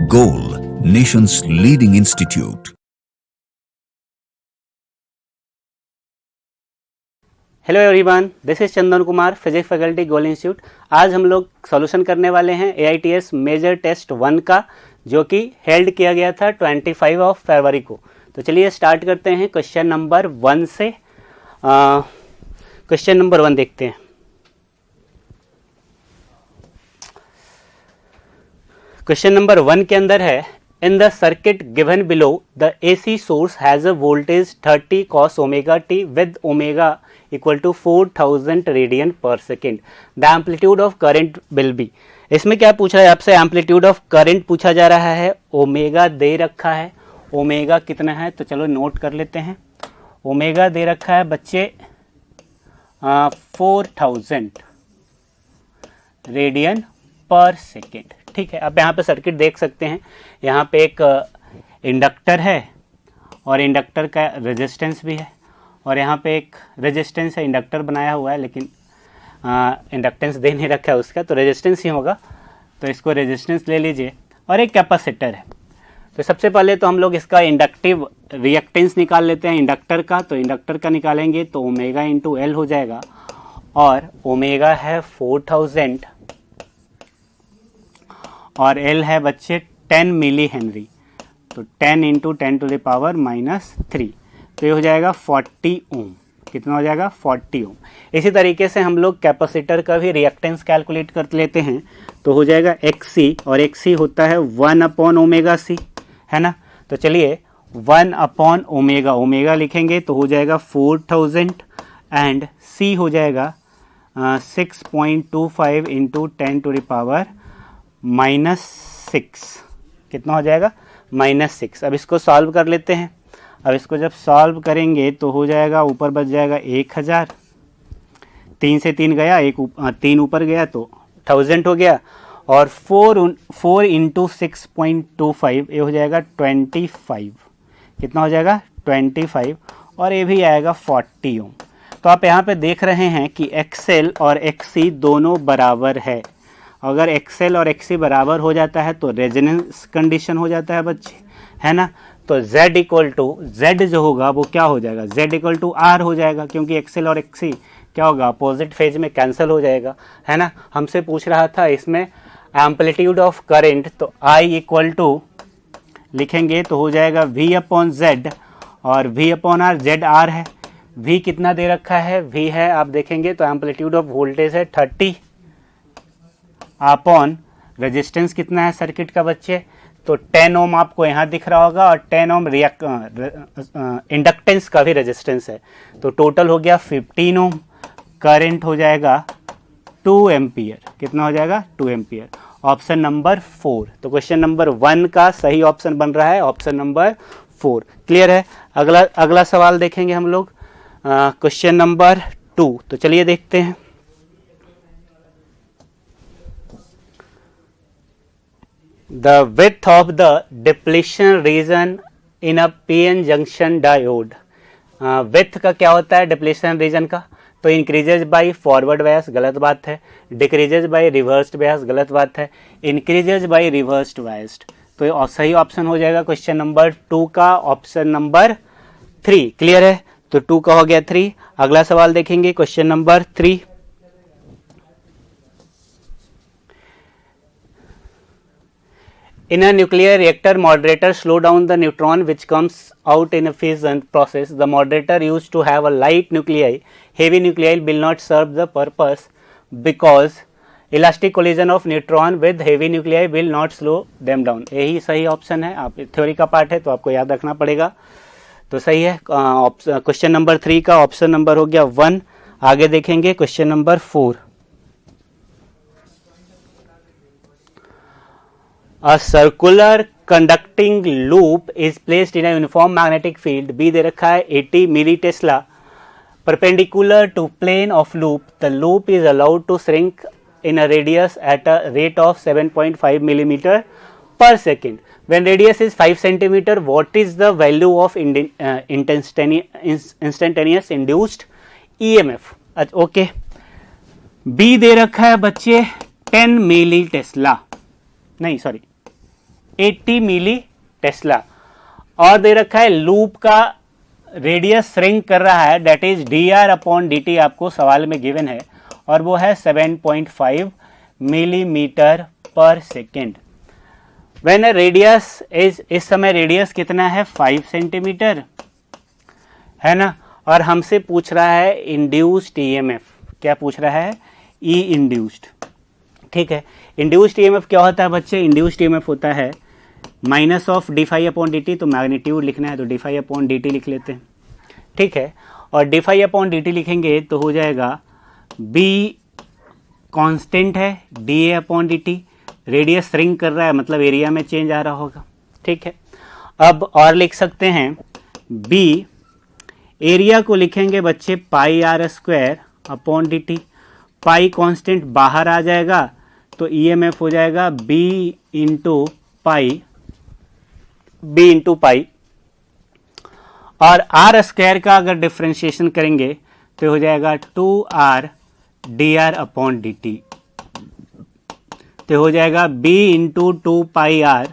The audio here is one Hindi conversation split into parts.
Goal, nation's leading institute. Hello everyone, this is Chandan Kumar, physics faculty goal institute. आज हम लोग सॉल्यूशन करने वाले हैं AITS मेजर टेस्ट 1 का, जो कि हेल्ड किया गया था 25 फरवरी को। तो चलिए स्टार्ट करते हैं क्वेश्चन नंबर 1 से। क्वेश्चन नंबर 1 देखते हैं। क्वेश्चन नंबर 1 के अंदर है, in the circuit given below the AC source has a voltage 30 cos omega t with omega equal to 4000 radian per second, the amplitude of current will be. इसमें क्या पूछा है आपसे? एम्पलीट्यूड ऑफ करंट पूछा जा रहा है। ओमेगा दे रखा है, ओमेगा कितना है तो चलो नोट कर लेते हैं। ओमेगा दे रखा है बच्चे 4000 रेडियन पर सेकेंड। ठीक है, अब यहाँ पे सर्किट देख सकते हैं। यहाँ पे एक इंडक्टर है और इंडक्टर का रेजिस्टेंस भी है, और यहाँ पे एक रेजिस्टेंस है, इंडक्टर बनाया हुआ है लेकिन इंडक्टेंस दे नहीं रखा है उसका, तो रेजिस्टेंस ही होगा, तो इसको रेजिस्टेंस ले लीजिए। और एक कैपेसिटर है। तो सबसे पहले तो हम लोग इसका इंडक्टिव रिएक्टेंस निकाल लेते हैं इंडक्टर का। तो इंडक्टर का निकालेंगे तो ओमेगा इंटू एल हो जाएगा, और ओमेगा है 4000 और एल है बच्चे 10 मिली हेनरी। तो 10 इंटू 10 टू द पावर -3, तो ये हो जाएगा 40 ओम। कितना हो जाएगा? 40 ओम। इसी तरीके से हम लोग कैपेसिटर का भी रिएक्टेंस कैलकुलेट कर लेते हैं। तो हो जाएगा XC, और XC होता है 1/ओमेगा C, है ना। तो चलिए 1/ओमेगा, ओमेगा लिखेंगे तो हो जाएगा 4000 एंड C हो जाएगा 6.25 इंटू 10 टू द पावर -6। कितना हो जाएगा? -6। अब इसको सॉल्व कर लेते हैं। अब इसको जब सॉल्व करेंगे तो हो जाएगा, ऊपर बच जाएगा 1000, 3 से 3 गया, 3 ऊपर गया तो 1000 हो गया, और 4 इंटू 6.25 ये हो जाएगा 25। कितना हो जाएगा? 25, और ये भी आएगा 40 ओम। तो आप यहाँ पे देख रहे हैं कि XL और XC दोनों बराबर है। अगर XL और XC बराबर हो जाता है तो रेजोनेंस कंडीशन हो जाता है बच्चे, है ना। तो Z इक्वल टू Z जो होगा वो क्या हो जाएगा? Z इक्वल टू R हो जाएगा, क्योंकि XL और XC क्या होगा? अपोजिट फेज में कैंसिल हो जाएगा, है ना। हमसे पूछ रहा था इसमें एम्पलीट्यूड ऑफ करंट, तो I इक्वल टू लिखेंगे तो हो जाएगा V/Z, और V/R ZR है। V कितना दे रखा है? V है, आप देखेंगे तो एम्पलीट्यूड ऑफ वोल्टेज है 30 अपॉन रेजिस्टेंस कितना है सर्किट का बच्चे? तो 10 ओम आपको यहाँ दिख रहा होगा, और 10 ओम इंडक्टेंस का भी रेजिस्टेंस है। तो टोटल हो गया 15 ओम। करंट हो जाएगा 2 एम्पियर। कितना हो जाएगा? 2 एम्पियर। Option number 4। तो क्वेश्चन नंबर 1 का सही ऑप्शन बन रहा है ऑप्शन नंबर 4। क्लियर है। अगला सवाल देखेंगे हम लोग, क्वेश्चन नंबर 2। तो चलिए देखते हैं। The width of the depletion region in a PN junction diode, width का क्या होता है depletion region का? तो increases by forward bias, गलत बात है। decreases by reversed bias, गलत बात है। increases by reversed bias, तो सही ऑप्शन हो जाएगा क्वेश्चन नंबर 2 का ऑप्शन नंबर 3। क्लियर है। तो 2 का हो गया 3। अगला सवाल देखेंगे question number 3। In a nuclear reactor, moderator slow down the neutron which comes out in a fission process. The moderator used to have a light nuclei. Heavy nuclei will not serve the purpose because elastic collision of neutron with heavy nuclei will not slow them down. यही सही ऑप्शन है। आप थ्योरी का पार्ट है तो आपको याद रखना पड़ेगा। तो सही है। क्वेश्चन नंबर 3 का ऑप्शन नंबर हो गया 1। आगे देखेंगे question number 4। A circular conducting loop is placed in a uniform magnetic field, B दे रखा है 80 मिली Tesla, perpendicular to plane of loop. The loop is allowed to shrink in a radius at a rate of 7.5 millimeter per second. When radius is 5 centimeter, what is the value of instantaneous induced EMF? Okay, B दे रखा है बच्चे 10 मिली टेस्ला, नहीं सॉरी 80 मिली टेस्ला। और दे रखा है लूप का रेडियस श्रिंक कर रहा है, दैट इज dr/dt आपको सवाल में गिवन है, और वो है 7.5 मिलीमीटर पर सेकेंड। व्हेन रेडियस इज, इस समय रेडियस कितना है 5 सेंटीमीटर है ना, और हमसे पूछ रहा है इंड्यूस्ड ईएमएफ। क्या पूछ रहा है? ई इंड्यूस्ड। ठीक है, इंड्यूस्ड ईएमएफ क्या होता है बच्चे? इंड्यूस्ड ईएमएफ होता है माइनस ऑफ d∅/dt, तो मैग्नीट्यूड लिखना है तो d∅/dt लिख लेते हैं। ठीक है, और d∅/dt लिखेंगे तो हो जाएगा b कांस्टेंट है, dA/dt, रेडियस श्रिंक कर रहा है मतलब एरिया में चेंज आ रहा होगा। ठीक है, अब और लिख सकते हैं b, एरिया को लिखेंगे बच्चे πr²/dt, पाई कांस्टेंट बाहर आ जाएगा तो ईएमएफ हो जाएगा b इंटू पाई, और आर स्क्वायर का अगर डिफ्रेंशिएशन करेंगे तो हो जाएगा 2r dr/dt, तो हो जाएगा b इंटू 2πr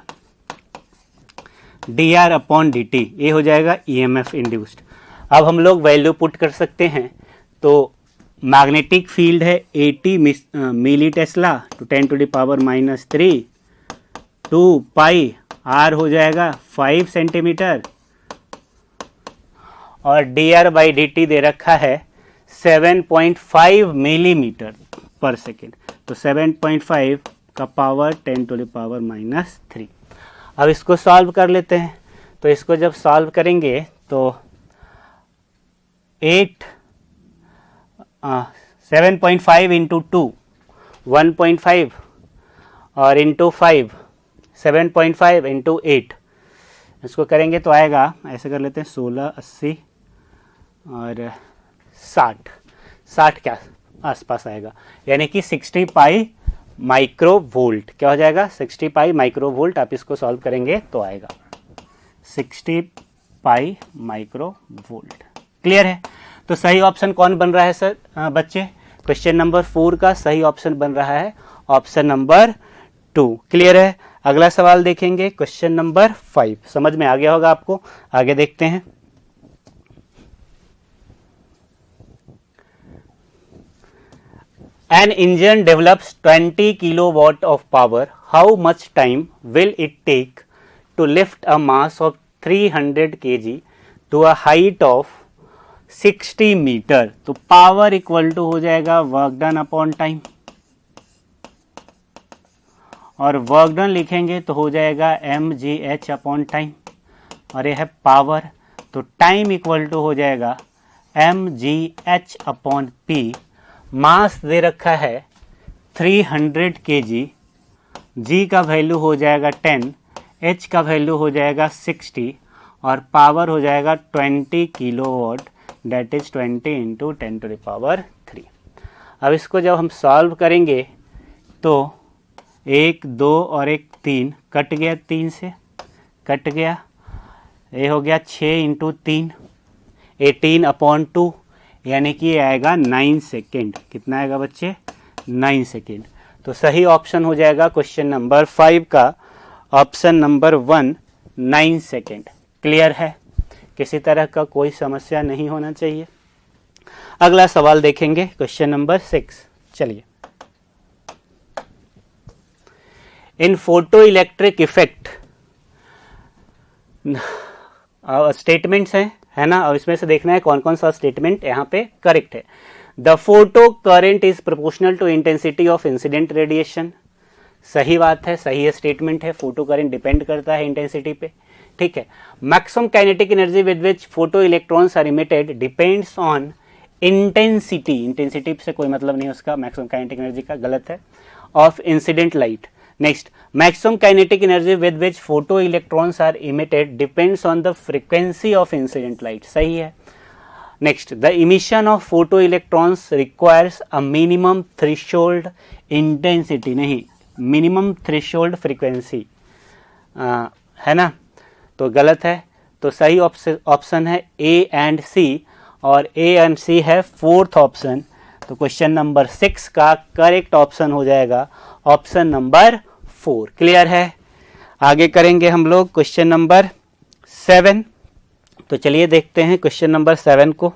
dr/dt। ये हो जाएगा ईएमएफ इंड्यूस्ड। अब हम लोग वैल्यू पुट कर सकते हैं, तो मैग्नेटिक फील्ड है 80 मिली टेस्ला टू 10⁻³ 2 पाई, आर हो जाएगा 5 सेंटीमीटर, और dr/dt दे रखा है 7.5 मिलीमीटर पर सेकेंड, तो 7.5 का पावर 10⁻³ अब इसको सॉल्व कर लेते हैं। तो इसको जब सॉल्व करेंगे तो 7.5 इंटू 2 1.5 और इंटू 5 7.5 इंटू 8, इसको करेंगे तो आएगा, ऐसे कर लेते हैं 16, 80 और 60 के आसपास आएगा, यानी कि 60 पाई माइक्रो वोल्ट। क्या हो जाएगा? 60 पाई माइक्रो वोल्ट। आप इसको सॉल्व करेंगे तो आएगा 60 पाई माइक्रो वोल्ट। क्लियर है? तो सही ऑप्शन कौन बन रहा है सर? बच्चे, क्वेश्चन नंबर 4 का सही ऑप्शन बन रहा है ऑप्शन नंबर 2। क्लियर है? अगला सवाल देखेंगे क्वेश्चन नंबर 5। समझ में आ गया होगा आपको, आगे देखते हैं। An engine develops 20 kilowatt of power. How much time will it take to lift a mass of 300 kg to a height of 60 metre? तो पावर इक्वल टू हो जाएगा वर्क डन अपॉन टाइम, और वर्क डन लिखेंगे तो हो जाएगा mgh अपॉन टाइम, और यह है पावर, तो टाइम इक्वल टू हो जाएगा mgh अपॉन p। मास दे रखा है 300 kg, g का वैल्यू हो जाएगा 10, h का वैल्यू हो जाएगा 60, और पावर हो जाएगा 20 किलोवाट, दैट इज 20 इंटू 10⁻³ अब इसको जब हम सॉल्व करेंगे तो 1 2 और 1 3 कट गया, 3 से कट गया, ये हो गया 6 इंटू 3 18/2, यानी कि ये आएगा 9 सेकेंड। कितना आएगा बच्चे? 9 सेकेंड। तो सही ऑप्शन हो जाएगा क्वेश्चन नंबर 5 का ऑप्शन नंबर 1 9 सेकेंड। क्लियर है? किसी तरह का कोई समस्या नहीं होना चाहिए। अगला सवाल देखेंगे क्वेश्चन नंबर 6। चलिए, इन फोटो इलेक्ट्रिक इफेक्ट स्टेटमेंट्स हैं, है ना, और इसमें से देखना है कौन कौन सा स्टेटमेंट यहाँ पे करेक्ट है। The photo current is proportional to intensity of incident radiation. सही बात है, सही स्टेटमेंट है। फोटो करंट डिपेंड करता है इंटेंसिटी पे। ठीक है। Maximum kinetic energy with which photo electrons are emitted depends on intensity. Intensity से कोई मतलब नहीं उसका, मैक्सिमम काइनेटिक एनर्जी का, गलत है, of incident light. Next, maximum kinetic energy with which photo electrons are emitted depends on the frequency of incident light. सही है। Next, the emission of photo electrons requires a minimum threshold intensity, नहीं, minimum threshold frequency, है ना, तो गलत है। तो सही ऑप्शन है A एंड C, और A एंड C है 4th ऑप्शन। तो क्वेश्चन नंबर 6 का करेक्ट ऑप्शन हो जाएगा ऑप्शन नंबर 4। क्लियर है? आगे करेंगे हम लोग क्वेश्चन नंबर 7। तो चलिए देखते हैं क्वेश्चन नंबर 7 को।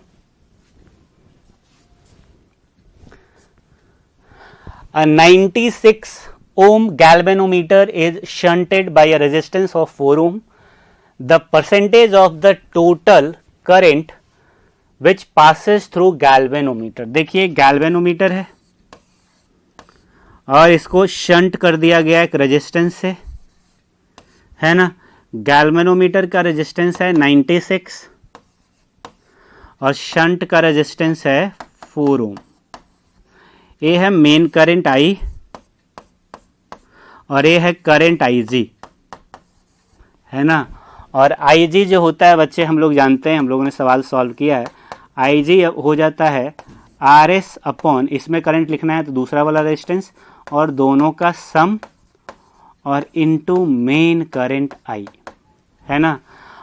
A 96 ohm galvanometer is shunted by a resistance of 4 ohm. The percentage of the total current which passes through galvanometer, देखिए galvanometer है और इसको शंट कर दिया गया एक रेजिस्टेंस से, है ना। गैल्वेनोमीटर का रेजिस्टेंस है 96 और शंट का रेजिस्टेंस है 4 ओम। ये है मेन करंट I और ये है करंट IG, है ना। और IG जो होता है बच्चे हम लोग जानते हैं, हम लोगों ने सवाल सॉल्व किया है, IG हो जाता है RS अपॉन, इसमें करंट लिखना है तो दूसरा वाला रेजिस्टेंस और दोनों का सम और इनटू मेन करंट I, है ना।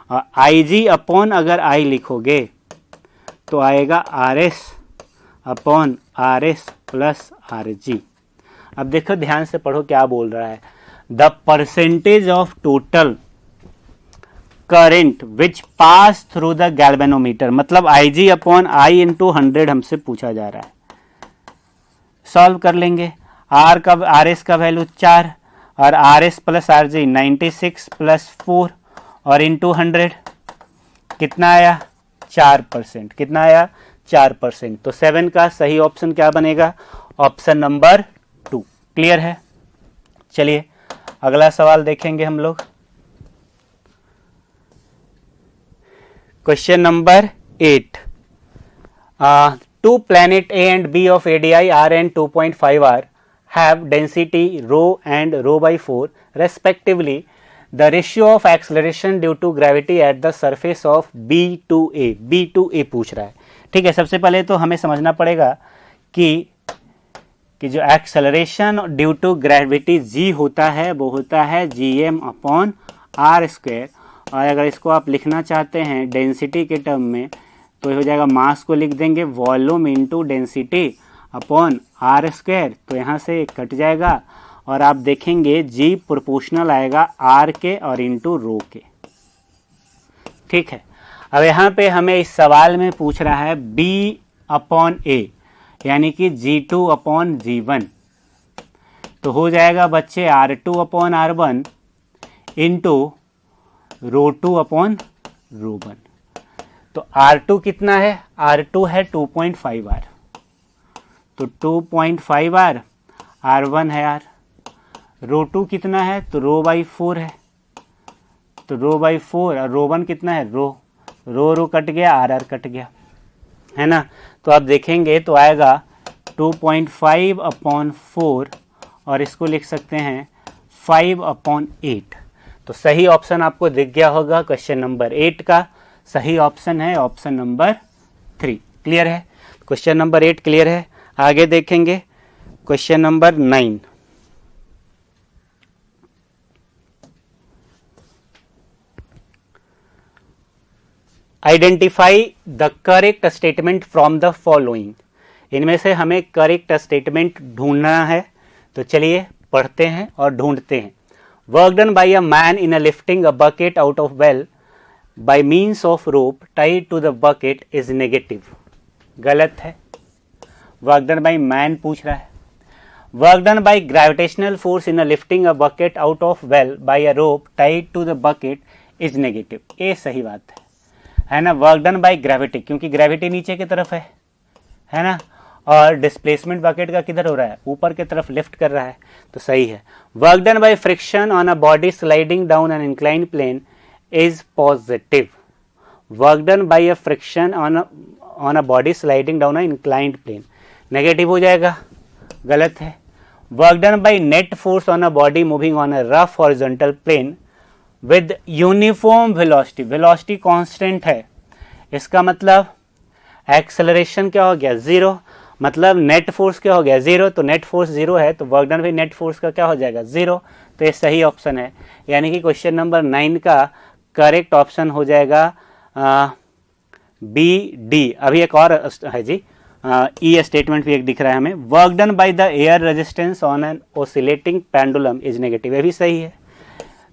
और IG अपॉन अगर I लिखोगे तो आएगा RS upon RS plus RG। अब देखो ध्यान से पढ़ो क्या बोल रहा है, the percentage of total current which pass through the galvanometer, मतलब IG अपॉन I इंटू 100 हमसे पूछा जा रहा है। सॉल्व कर लेंगे। RS का वैल्यू 4 और RS प्लस RG 96 प्लस 4 और इंटू 100 कितना आया 4%, कितना आया 4%। तो 7 का सही ऑप्शन क्या बनेगा, ऑप्शन नंबर 2। क्लियर है। चलिए अगला सवाल देखेंगे हम लोग। Question number 8। Two planet A and B of ADI R and 2.5 R have density rho and rho by 4 respectively. The ratio of acceleration due to gravity at the surface of B to A, B to A पूछ रहा है। ठीक है, सबसे पहले तो हमें समझना पड़ेगा कि जो acceleration due to gravity G होता है वो होता है GM अपॉन R स्क्वायर, और अगर इसको आप लिखना चाहते हैं डेंसिटी के टर्म में तो हो जाएगा, मास को लिख देंगे volume into density upon R square, तो यहाँ से कट जाएगा और आप देखेंगे G प्रोपोर्शनल आएगा R के और इंटू रो के। ठीक है, अब यहाँ पे हमें इस सवाल में पूछ रहा है B अपॉन A यानी कि G2 अपॉन G1, तो हो जाएगा बच्चे R2 upon R1 into rho 2 upon rho 1। तो R2 कितना है, R2 है 2.5R, तो 2.5R, R1 है R, रो 2 कितना है तो रो बाई 4 है, तो रो बाई 4 और रो 1 कितना है रो कट गया, R कट गया, है ना। तो आप देखेंगे तो आएगा 2.5 अपॉन 4 और इसको लिख सकते हैं 5 अपॉन 8। तो सही ऑप्शन आपको दिख गया होगा, क्वेश्चन नंबर 8 का सही ऑप्शन है ऑप्शन नंबर 3। क्लियर है, क्वेश्चन नंबर 8 क्लियर है। आगे देखेंगे question number 9। Identify the correct statement from the following, इनमें से हमें करेक्ट स्टेटमेंट ढूंढना है। तो चलिए पढ़ते हैं और ढूंढते हैं। Work done by a man in a lifting a bucket out of well by means of rope tied to the bucket is negative, गलत है। वर्क डन बाय मैन पूछ रहा है। Work done by gravitational force in a lifting a bucket out of well by a rope tied to the bucket is negative, ये सही बात है ना। वर्क डन बाय ग्रेविटी, क्योंकि ग्रेविटी नीचे की तरफ है ना, और डिस्प्लेसमेंट बकेट का किधर हो रहा है, ऊपर की तरफ लिफ्ट कर रहा है, तो सही है। Work done by friction on a body sliding down an inclined plane is positive. Work done by a friction on a body sliding down an inclined plane negative हो जाएगा, गलत है। Work done by net force on a body moving on a rough horizontal plane with uniform velocity, velocity constant है, इसका मतलब एक्सेलरेशन क्या हो गया 0, मतलब नेट फोर्स क्या हो गया 0, तो नेट फोर्स 0 है तो work done by net force का क्या हो जाएगा 0, तो ये सही ऑप्शन है। यानी कि क्वेश्चन नंबर 9 का करेक्ट ऑप्शन हो जाएगा BD। अभी एक और है जी, ई स्टेटमेंट भी एक दिख रहा है हमें। Work done by the air resistance on an oscillating pendulum is negative, ये भी सही है।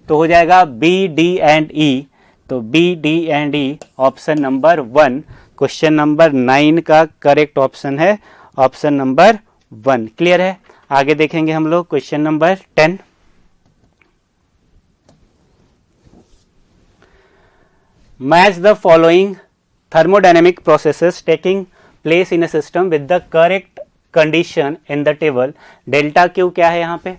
तो हो जाएगा बी, डी एंड ई। तो B, D and E option number 1 question number 9 का करेक्ट ऑप्शन है, ऑप्शन नंबर 1। क्लियर है? आगे देखेंगे हम लोग question number 10। Match the following thermodynamic processes taking place in a system with the correct condition in the table। Delta Q क्या है यहाँ पे?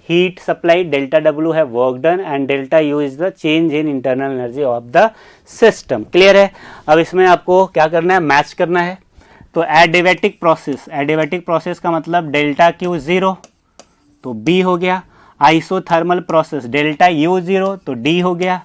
हीट सप्लाई, डेल्टा डब्ल्यू है work done and delta U is the change in internal energy of the system. Clear है? अब इसमें आपको क्या करना है? मैच करना है। तो एडिवेटिक प्रोसेस, एडिवेटिक प्रोसेस का मतलब डेल्टा क्यू 0 तो बी हो गया। आइसोथर्मल प्रोसेस डेल्टा यू 0 तो डी हो गया।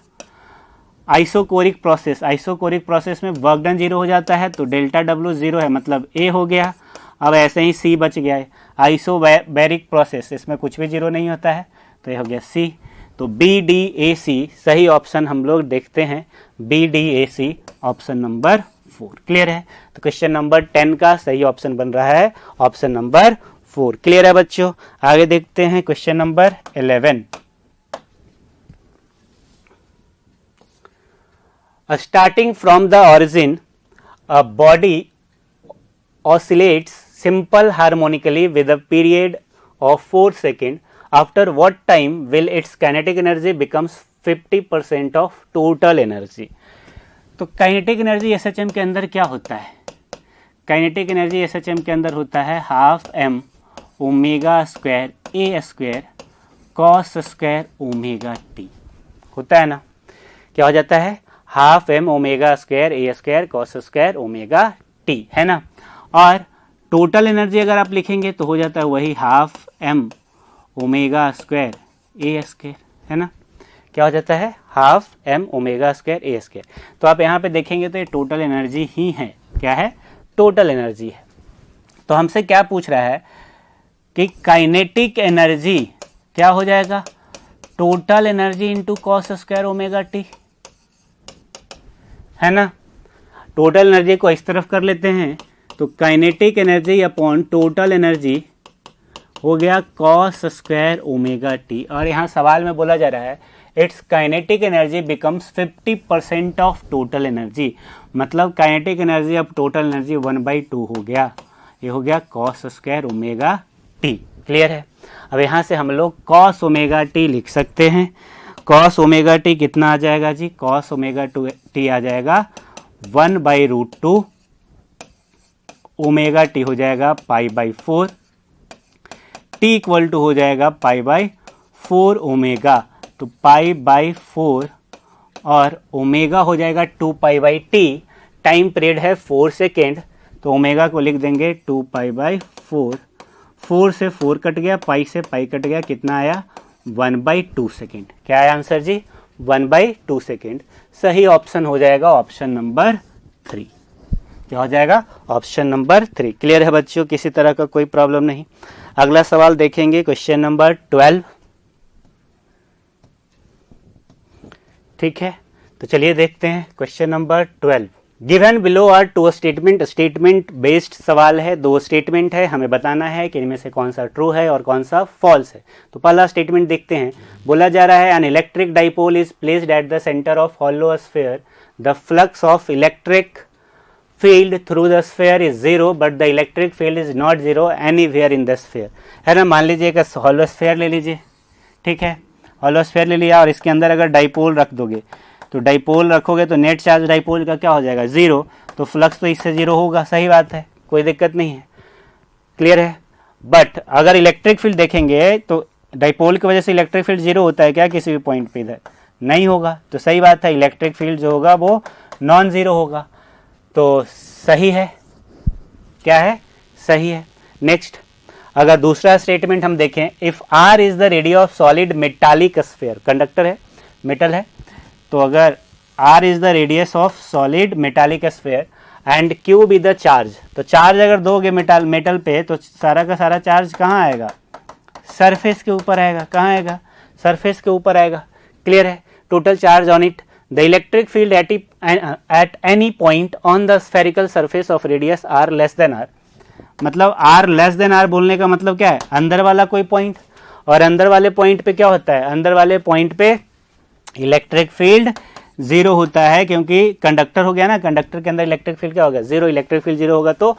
आइसोकोरिक प्रोसेस, आइसोकोरिक प्रोसेस में वर्क डन 0 हो जाता है तो डेल्टा डब्ल्यू 0 है मतलब ए हो गया। अब ऐसे ही सी बच गया है। आइसोबैरिक प्रोसेस, इसमें कुछ भी 0 नहीं होता है तो ये हो गया सी। तो बी, डी, ए, सी सही ऑप्शन हम लोग देखते हैं, बी, डी, ए, सी ऑप्शन नंबर 4। क्लियर है? तो क्वेश्चन नंबर 10 का सही ऑप्शन बन रहा है ऑप्शन नंबर 4। क्लियर है बच्चों? आगे देखते हैं question number 11। Starting from the origin, a body oscillates simple harmonically with a period of 4 seconds. After what time will its kinetic energy becomes 50% of total energy? तो काइनेटिक एनर्जी SHM के अंदर क्या होता है? काइनेटिक एनर्जी SHM के अंदर होता है half M omega square A square cos square omega T. होता है ना? क्या हो जाता है? Half M omega square A square cos square omega T, है ना। और टोटल एनर्जी अगर आप लिखेंगे तो हो जाता है वही half M omega square A square, है ना। क्या हो जाता है? Half M omega square A square. तो आप यहाँ पे देखेंगे तो ये टोटल एनर्जी ही है। क्या है? टोटल एनर्जी है। तो हमसे क्या पूछ रहा है कि काइनेटिक एनर्जी क्या हो जाएगा? Total energy into cos square omega T, है ना। टोटल एनर्जी को इस तरफ कर लेते हैं तो kinetic energy upon total energy हो गया कॉस स्क्वायर ओमेगा टी। और यहाँ सवाल में बोला जा रहा है it's kinetic energy becomes 50% of total energy, मतलब काइनेटिक एनर्जी अब टोटल एनर्जी 1/2 हो गया। ये हो गया cos square omega T. Clear है? अब यहाँ से हम लोग कॉस ओमेगा टी लिख सकते हैं। कॉस ओमेगा टी कितना आ जाएगा जी? कॉस ओमेगा टी आ जाएगा 1/√2, ओमेगा टी हो जाएगा π/4, टी इक्वल टू हो जाएगा π/4 ओमेगा। तो π/4 और ओमेगा हो जाएगा 2π/t। टाइम पीरियड है 4 सेकेंड तो ओमेगा को लिख देंगे 2π/4। 4 से 4 कट गया, पाई से पाई कट गया, कितना आया? 1/2 सेकेंड। क्या है आंसर जी? 1/2 सेकेंड। सही ऑप्शन हो जाएगा ऑप्शन नंबर 3। क्या हो जाएगा? Option number 3। क्लियर है बच्चों? किसी तरह का कोई प्रॉब्लम नहीं। अगला सवाल देखेंगे क्वेश्चन नंबर 12। ठीक है, तो चलिए देखते हैं question number 12। Given below are 2 statement, statement based सवाल है। 2 स्टेटमेंट है, हमें बताना है कि इनमें से कौन सा ट्रू है और कौन सा फॉल्स है। तो पहला स्टेटमेंट देखते हैं। बोला जा रहा है an electric dipole is placed at the centre of hollow sphere, the flux of electric field through the sphere is 0 but the electric field is not 0 anywhere in the sphere, है ना। मान लीजिए एक हॉलो स्फीयर ले लीजिए, ठीक है। हॉलो स्फीयर ले लिया और इसके अंदर अगर डाइपोल रख दोगे तो डाइपोल रखोगे तो नेट चार्ज डाइपोल का क्या हो जाएगा? 0। तो फ्लक्स तो इससे 0 होगा, सही बात है, कोई दिक्कत नहीं है। क्लियर है? बट अगर इलेक्ट्रिक फील्ड देखेंगे तो डाइपोल की वजह से इलेक्ट्रिक फील्ड 0 होता है क्या किसी भी पॉइंट पे? इधर नहीं होगा। तो सही बात है, इलेक्ट्रिक फील्ड जो होगा वो नॉन जीरो होगा। तो सही है। क्या है? सही है। नेक्स्ट, अगर दूसरा स्टेटमेंट हम देखें, if R is the radius of solid metallic sphere, conductor है, मेटल है, तो अगर r is the radius of solid metallic sphere and q be the charge, तो चार्ज अगर दोगे मेटल पे तो सारा का सारा चार्ज कहाँ आएगा? सरफेस के ऊपर आएगा। कहाँ आएगा? सरफेस के ऊपर आएगा। क्लियर है? Total charge on it, the electric field at any point on the spherical surface of radius r less than r, मतलब r लेस देन r बोलने का मतलब क्या है? अंदर वाला कोई पॉइंट, और अंदर वाले पॉइंट पे क्या होता है, अंदर वाले पॉइंट पे इलेक्ट्रिक फील्ड जीरो होता है, क्योंकि कंडक्टर हो गया ना, कंडक्टर के अंदर इलेक्ट्रिक फील्ड क्या होगा, जीरो, इलेक्ट्रिक फील्ड जीरो होगा तो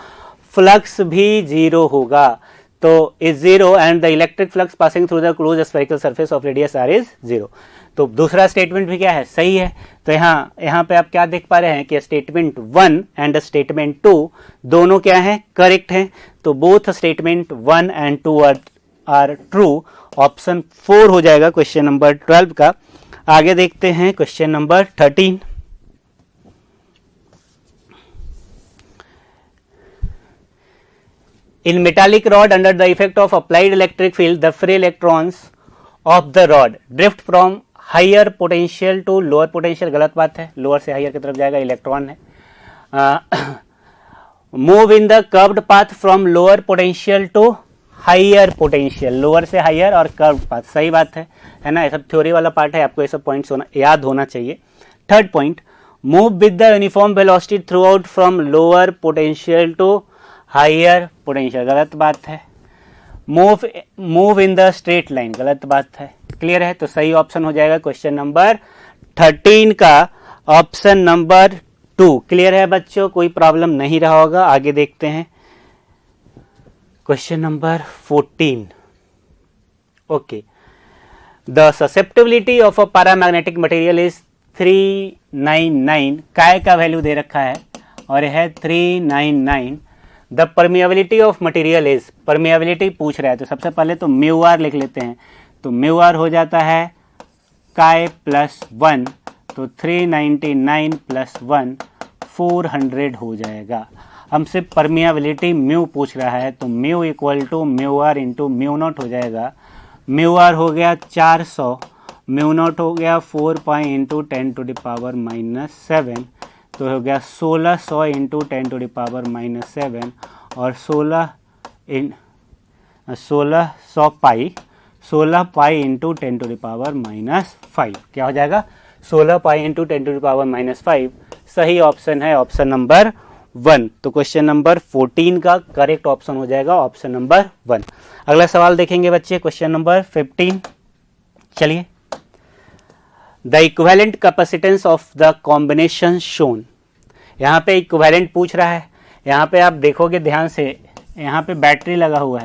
फ्लक्स भी जीरो होगा, तो is zero and the electric flux passing through the close spherical surface of radius R is zero. तो दूसरा स्टेटमेंट भी क्या है, सही है। तो यहाँ पे आप क्या देख पा रहे हैं कि स्टेटमेंट 1 एंड स्टेटमेंट 2 दोनों क्या है, करेक्ट हैं। तो both statement 1 and 2 are true. Option 4 हो जाएगा क्वेश्चन नंबर 12 का। आगे देखते हैं question number 13। In metallic rod, under the effect of applied electric field, the free electrons of the rod drift from higher potential to lower potential। गलत बात है, लोअर से हायर की तरफ जाएगा, इलेक्ट्रॉन है। Move in the curved path from lower potential to higher potential, lower से हायर और curved path, सही बात है ना। ये सब थ्योरी वाला पार्ट है, आपको ये सब पॉइंट्स याद होना चाहिए। Third point, move with the uniform velocity throughout from lower potential to higher potential, गलत बात है। Move in the straight line, गलत बात है। क्लियर है, तो सही ऑप्शन हो जाएगा क्वेश्चन नंबर 13 का ऑप्शन नंबर 2। क्लियर है बच्चों, कोई प्रॉब्लम नहीं रहा होगा। आगे देखते हैं question number 14। Okay, the susceptibility of a paramagnetic material is 399। काय का वैल्यू दे रखा है और यह है 399। The permeability of material is, permeability पूछ रहा है तो सबसे पहले तो म्यू आर लिख लेते हैं। तो म्यू आर हो जाता है काय प्लस 1, तो 399 प्लस 1 400 हो जाएगा। हमसे परमिएबिलिटी म्यू पूछ रहा है तो mu equal to mu R into mu naught हो जाएगा। म्यू आर हो गया 400, म्यू नॉट हो गया 4 pi into 10 to the power -7, तो हो गया 1600 इंटू 10 टू द पावर -7 और 1600 pi into 10 to the power -5, क्या हो जाएगा 16 pi into 10 to the power -5। सही ऑप्शन है ऑप्शन नंबर 1। तो क्वेश्चन नंबर 14 का करेक्ट ऑप्शन हो जाएगा ऑप्शन नंबर 1। अगला सवाल देखेंगे बच्चे, क्वेश्चन नंबर 15। चलिए, the equivalent capacitance of the combination shown. यहाँ पे इक्विवेलेंट पूछ रहा है। यहाँ पे आप देखोगे ध्यान से, यहाँ पे बैटरी लगा हुआ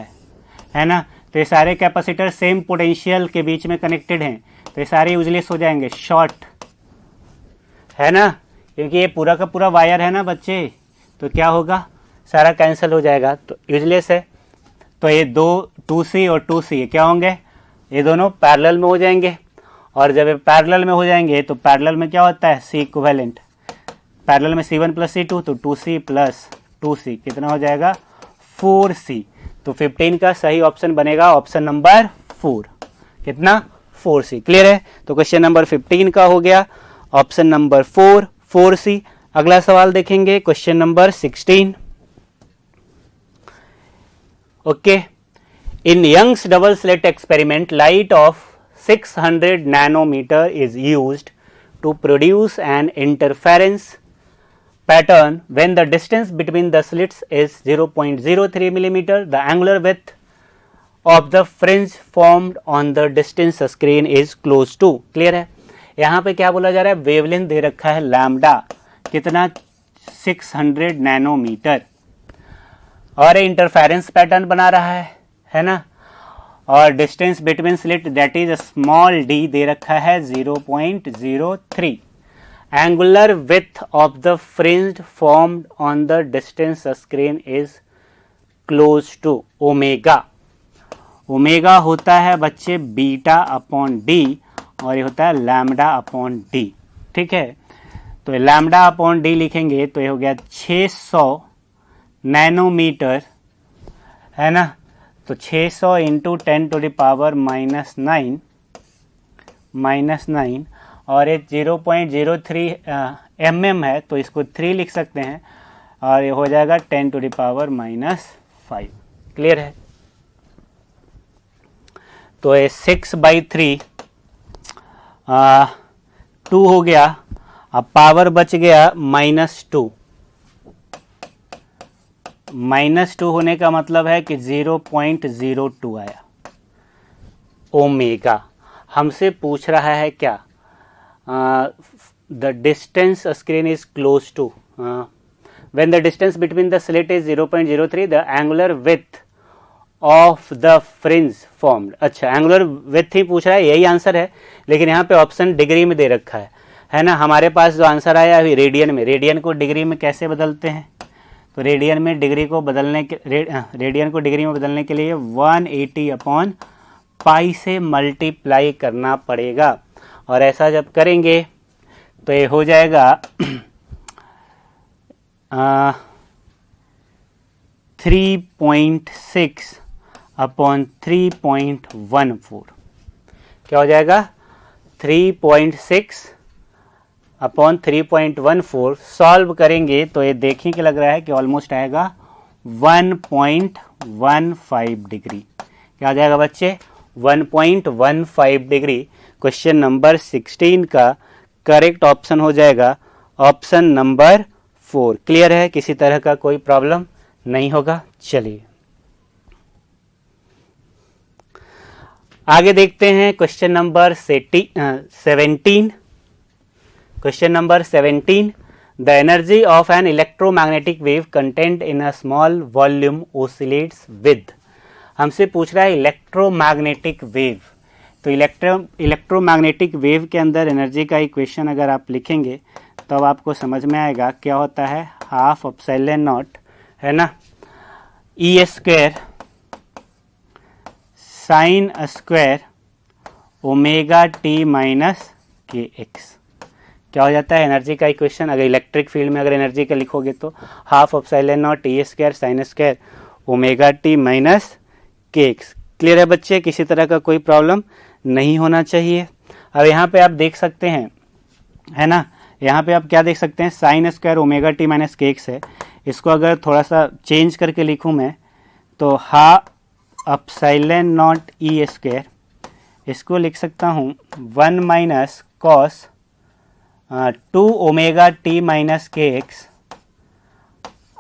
है ना, तो ये सारे कैपेसिटर सेम पोटेंशियल के बीच में कनेक्टेड हैं, तो ये सारे यूजलेस हो जाएंगे, शॉर्ट है ना, क्योंकि ये पूरा का पूरा वायर है ना बच्चे, तो क्या होगा, सारा कैंसिल हो जाएगा, तो यूजलेस है। तो ये दो 2C और 2C क्या होंगे, ये दोनों पैरेलल में हो जाएंगे, और जब ये पैरेलल में हो जाएंगे तो पैरेलल में क्या होता है, C इक्विवेलेंट, पैरेलल में C1 प्लस C2, तो 2C प्लस 2C कितना हो जाएगा 4C। तो 15 का सही ऑप्शन बनेगा ऑप्शन नंबर 4, कितना 4C। क्लियर है, तो क्वेश्चन नंबर 15 का हो गया ऑप्शन नंबर 4C। अगला सवाल देखेंगे question number 16। Okay, in Young's double slit experiment light of 600 nanometer is used to produce an interference pattern when the distance between the slits is 0.03 millimeter. The angular width of the fringe formed on the distance screen is close to। Clear है, यहाँ पे क्या बोला जा रहा है, वेवलेंथ दे रखा है लैम्डा, कितना 600 नैनोमीटर, और इंटरफेरेंस पैटर्न बना रहा है ना, और distance between slit that is small D दे रखा है 0.03। Angular width of the fringe formed on the distance screen is close to omega. Omega होता है बच्चे बीटा अपॉन डी, और ये होता है लैम्डा अपॉन डी। ठीक है, तो लैम्डा अपॉन डी लिखेंगे तो ये हो गया 600 नैनोमीटर है ना, तो 600 इंटू 10 टू द पावर -9, और ये 0.03 mm है, तो इसको 3 लिख सकते हैं, और ये हो जाएगा 10 टू द पावर -5। क्लियर है, तो ये 6/3 2 हो गया, अब पावर बच गया -2। -2 होने का मतलब है कि 0.02 आया। ओमेगा। हमसे पूछ रहा है क्या, the distance screen is close to, when the distance between the slit is 0.03 the angular width of the fringe formed. अच्छा, एंगुलर विड्थ ही पूछ रहा है, यही आंसर है, लेकिन यहाँ पे ऑप्शन डिग्री में दे रखा है ना। हमारे पास जो आंसर आया अभी रेडियन में, रेडियन को डिग्री में कैसे बदलते हैं, तो रेडियन में डिग्री को बदलने के रेडियन को डिग्री में बदलने के लिए 180 अपॉन पाई से मल्टीप्लाई करना पड़ेगा, और ऐसा जब करेंगे तो ये हो जाएगा 3.6 अपॉन 3.14। क्या हो जाएगा, 3.6 अपॉन 3.14। सॉल्व करेंगे तो ये देखने के लग रहा है कि ऑलमोस्ट आएगा 1.15 डिग्री। क्या आ जाएगा बच्चे, 1.15 डिग्री। क्वेश्चन नंबर 16 का करेक्ट ऑप्शन हो जाएगा ऑप्शन नंबर 4। क्लियर है, किसी तरह का कोई प्रॉब्लम नहीं होगा। चलिए आगे देखते हैं question number 17। Question number 17, the energy of an electromagnetic wave content in a small volume oscillates with. हमसे पूछ रहा है इलेक्ट्रोमैग्नेटिक वेव, तो इलेक्ट्रोमैग्नेटिक वेव के अंदर एनर्जी का इक्वेशन अगर आप लिखेंगे तो अब आपको समझ में आएगा क्या होता है, हाफ एप्सिलॉन नॉट, है ना, E square sine square omega T minus K X. क्या हो जाता है एनर्जी का इक्वेशन, अगर इलेक्ट्रिक फील्ड में अगर एनर्जी का लिखोगे तो half epsilon not E square sine square omega T minus K x. Clear है बच्चे, किसी तरह का कोई प्रॉब्लम नहीं होना चाहिए। अब यहाँ पे आप देख सकते हैं, है ना, यहाँ पे आप क्या देख सकते हैं, sign square omega T minus K x है। इसको अगर थोड़ा सा चेंज करके लिखूँ मैं तो half epsilon not E square, इसको लिख सकता हूँ 1 minus cos 2 omega T minus K x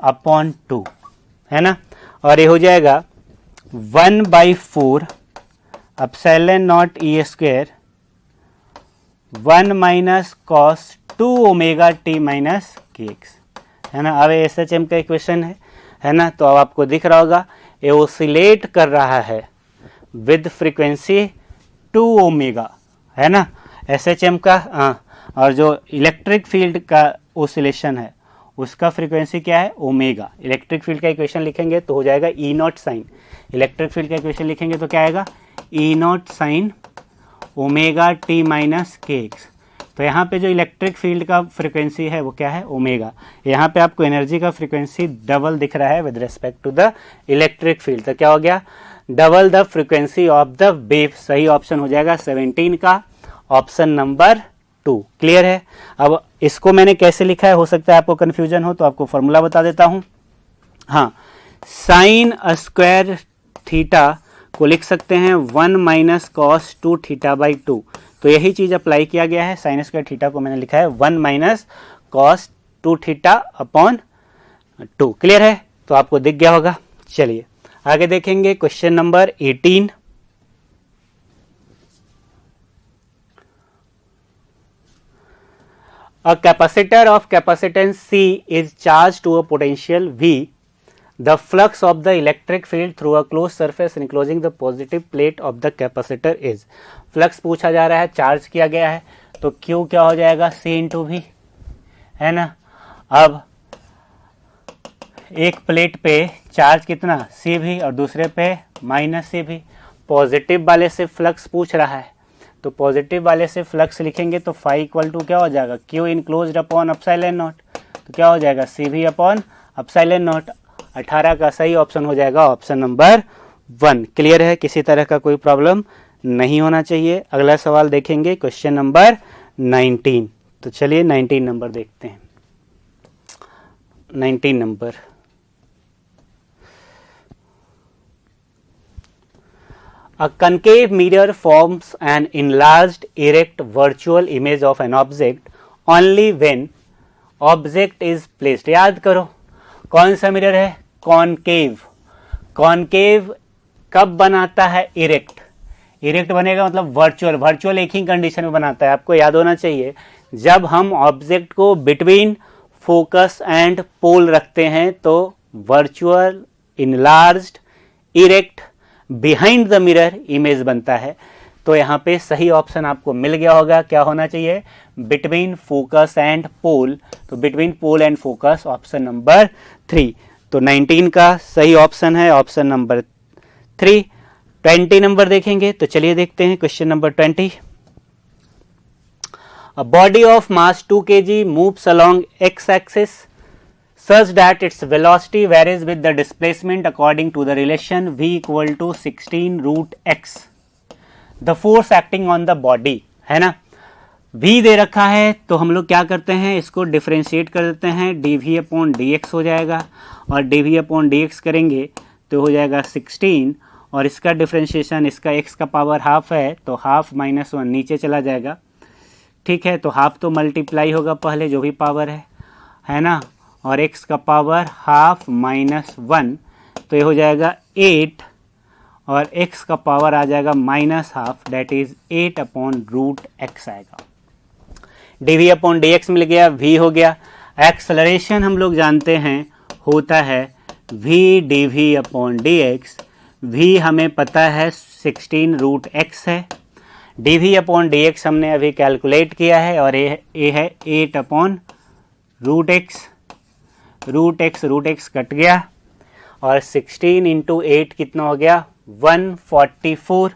upon 2, है ना, और ये हो जाएगा 1/4 epsilon not E square 1 minus cos 2 omega T minus K x, है ना। अब एसएचएम का इक्वेशन है ना, तो अब आपको दिख रहा होगा ये ओसिलेट कर रहा है विद फ्रीक्वेंसी 2 ओमेगा, है ना, एसएचएम का। और जो इलेक्ट्रिक फील्ड का ओसिलेशन है उसका फ्रीक्वेंसी क्या है, ओमेगा। इलेक्ट्रिक फील्ड का इक्वेशन लिखेंगे तो हो जाएगा E nought sine, electric field का इक्वेशन लिखेंगे तो क्या आएगा, E nought sine omega T minus K X. तो यहाँ पे जो इलेक्ट्रिक फील्ड का फ्रीक्वेंसी है वो क्या है, ओमेगा। यहाँ पे आपको एनर्जी का फ्रीक्वेंसी डबल दिख रहा है with respect to the electric field, तो क्या हो गया, double the frequency of the wave. सही ऑप्शन हो जाएगा 17 का ऑप्शन नंबर 2। क्लियर है। अब इसको मैंने कैसे लिखा है, हो सकता है आपको कंफ्यूजन हो, तो आपको फॉर्मूला बता देता हूं। हाँ, साइन स्क्वायर थीटा को लिख सकते हैं 1 माइनस कॉस 2 थीटा बाई 2। तो यही चीज अप्लाई किया गया है, साइन स्क्वायर थीटा को मैंने लिखा है 1 minus cos 2 theta upon 2। Clear है, तो आपको दिख गया होगा। चलिए आगे देखेंगे question number 18। A capacitor of capacitance C is charged to a potential V. The flux of the electric field through a closed surface enclosing the positive plate of the capacitor is. Flux पूछा जा रहा है, चार्ज किया गया है, तो Q क्या हो जाएगा, C इंटू V, है ना। अब एक प्लेट पे चार्ज कितना, CV, और दूसरे पे माइनस CV। पॉजिटिव वाले से फ्लक्स पूछ रहा है, तो पॉजिटिव वाले से फ्लक्स लिखेंगे तो फाई इक्वल टू क्या हो जाएगा, Q enclosed upon epsilon not, तो क्या हो जाएगा, CV अपॉन एप्सिलॉन नॉट। 18 का सही ऑप्शन हो जाएगा ऑप्शन नंबर 1। क्लियर है, किसी तरह का कोई प्रॉब्लम नहीं होना चाहिए। अगला सवाल देखेंगे क्वेश्चन नंबर 19। तो चलिए 19 नंबर देखते हैं। 19 number, a concave mirror forms an enlarged erect virtual image of an object only when object is placed. याद करो कौन सा मिरर है, कॉनकेव। कॉनकेव कब बनाता है, इरेक्ट। इरेक्ट बनेगा मतलब वर्चुअल, वर्चुअल एक ही कंडीशन में बनाता है। आपको याद होना चाहिए, जब हम ऑब्जेक्ट को बिटवीन फोकस एंड पोल रखते हैं तो virtual, enlarged, erect, behind the mirror image बनता है। तो यहाँ पे सही ऑप्शन आपको मिल गया होगा, क्या होना चाहिए, बिटवीन फोकस एंड पोल। तो between pole and focus option number 3। तो 19 का सही ऑप्शन है ऑप्शन नंबर 3। 20 नंबर देखेंगे तो चलिए देखते हैं question number 20। A body of mass 2 kg moves along x-axis such that its velocity varies with the displacement according to the relation v equal to 16 root x. The force acting on the body, है ना, v दे रखा है तो हम लोग क्या करते हैं, इसको डिफ्रेंशिएट कर देते हैं, dv अपॉन dx हो जाएगा, और dv अपॉन dx करेंगे तो हो जाएगा 16, और इसका डिफ्रेंशिएशन, इसका x का पावर हाफ है तो हाफ माइनस 1 नीचे चला जाएगा। ठीक है, तो हाफ तो मल्टीप्लाई होगा पहले जो भी पावर है ना, और x का पावर हाफ माइनस 1 तो ये हो जाएगा 8, और x का पावर आ जाएगा minus half, that is 8 upon root x आएगा। dv अपॉन dx मिल गया, v हो गया। एक्सलरेशन हम लोग जानते हैं होता है v dv अपॉन dx, v हमें पता है 16 रूट x है, dv अपॉन dx हमने अभी कैलकुलेट किया है, और ये है 8 upon root X. Root X cut गया, और 16 इंटू 8 कितना हो गया, 144।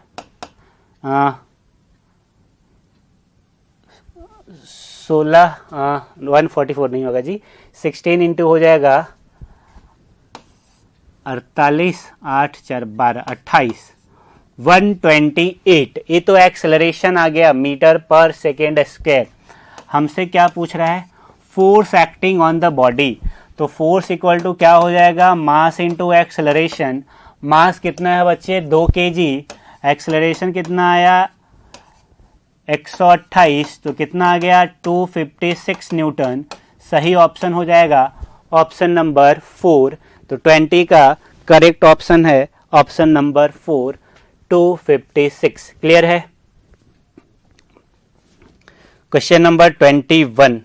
144 नहीं होगा जी, 16 इंटू हो जाएगा 48, 8 4 12 28, 128। ये तो एक्सेलरेशन आ गया मीटर पर सेकेंड स्क्वायर। हमसे क्या पूछ रहा है, force acting on the body. तो फोर्स इक्वल टू क्या हो जाएगा, मास इनटू एक्सेलरेशन। मास कितना है बच्चे, 2 kg, एक्सेलरेशन कितना आया 128, तो कितना आ गया 256 न्यूटन। सही ऑप्शन हो जाएगा ऑप्शन नंबर 4। तो 20 का करेक्ट ऑप्शन है ऑप्शन नंबर 4, 256। क्लियर है। Question number 21।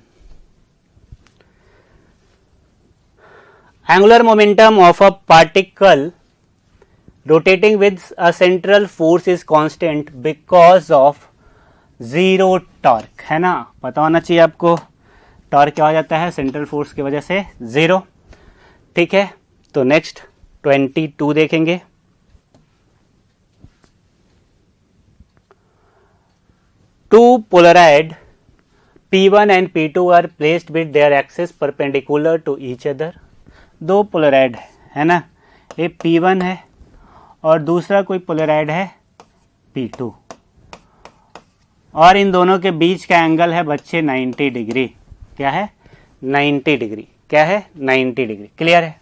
Angular momentum of a particle rotating with a central force is constant because of zero torque, है ना, पता होना चाहिए आपको। टॉर्क क्या हो जाता है, सेंट्रल फोर्स की वजह से 0। ठीक है, तो नेक्स्ट 22 देखेंगे। Two polaroid P1 and P2 are placed with their axis perpendicular to each other. दो पोलराइड है ना, ये P1 है और दूसरा कोई पोलराइड है P2, और इन दोनों के बीच का एंगल है बच्चे 90 डिग्री। क्या है, 90 डिग्री। क्या है, 90 डिग्री। क्लियर है,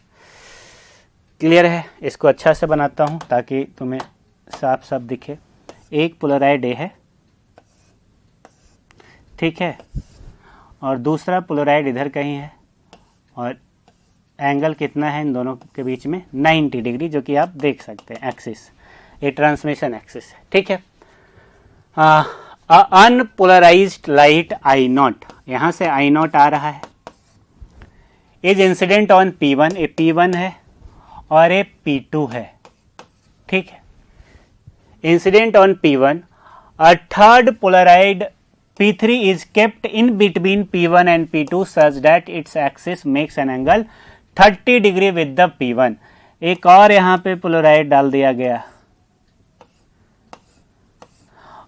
क्लियर है। इसको अच्छा से बनाता हूँ ताकि तुम्हें साफ साफ दिखे। एक पोलराइड ए है, ठीक है, और दूसरा पोलराइड इधर कहीं है, और एंगल कितना है इन दोनों के बीच में, 90 डिग्री, जो कि आप देख सकते हैं एक्सिस, ये ट्रांसमिशन एक्सिस है। ठीक है, अनपोलराइज्ड लाइट आई नॉट, यहाँ से आई नॉट आ रहा है, इज इंसिडेंट ऑन P1, ये P1 है और ये P2 है। ठीक है, incident on P1, a third Polaroid P3 is kept in between P1 and P2 such that its axis makes an angle 30 degree with the P1। एक और यहाँ पे पोलराइड डाल दिया गया,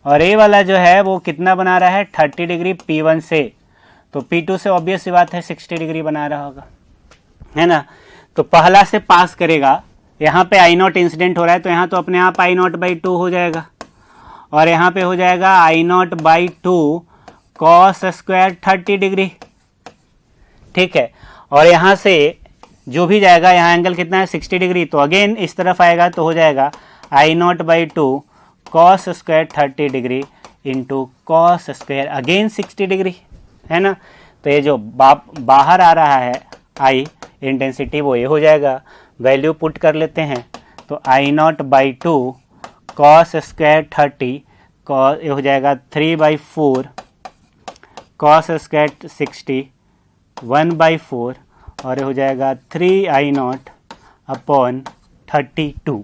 और ये वाला जो है वो कितना बना रहा है, 30 डिग्री P1 से, तो P2 से ऑब्वियस सी बात है 60 डिग्री बना रहा होगा, है ना। तो पहला से पास करेगा, यहाँ पे आई नॉट इंसिडेंट हो रहा है तो यहाँ तो अपने आप आई नॉट बाई 2 हो जाएगा, और यहाँ पे हो जाएगा I not by 2 cos square 30 degree. ठीक है, और यहाँ से जो भी जाएगा, यहाँ एंगल कितना है 60 डिग्री, तो अगेन इस तरफ आएगा तो हो जाएगा I not by 2 cos square 30 degree into cos square again 60 degree, है ना। तो ये जो बाहर आ रहा है आई इंटेंसिटी, वो ये हो जाएगा। वैल्यू पुट कर लेते हैं, तो I not by 2 cos square 30, cos ये हो जाएगा 3/4, कॉस स्क्वायर 60 1/4, और ये हो जाएगा 3i0/32।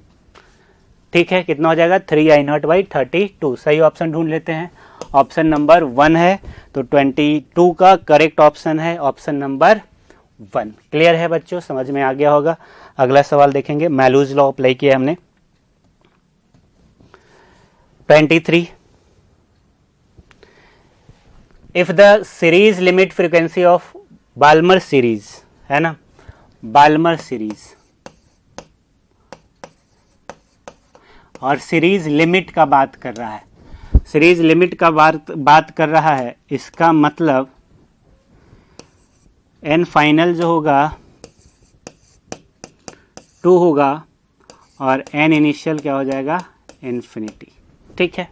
ठीक है, कितना हो जाएगा 3i0/32। सही ऑप्शन ढूंढ लेते हैं, ऑप्शन नंबर 1 है, तो 22 का करेक्ट ऑप्शन है ऑप्शन नंबर 1। क्लियर है बच्चों, समझ में आ गया होगा। अगला सवाल देखेंगे, मैलूज लॉ अप्लाई किया हमने। 23, if the series limit frequency of Balmer series, है ना, बाल्मर सीरीज और सीरीज लिमिट का बात कर रहा है, सीरीज लिमिट का बात कर रहा है, इसका मतलब एन फाइनल जो होगा 2 होगा और एन इनिशियल क्या हो जाएगा, इन्फिनिटी। ठीक है,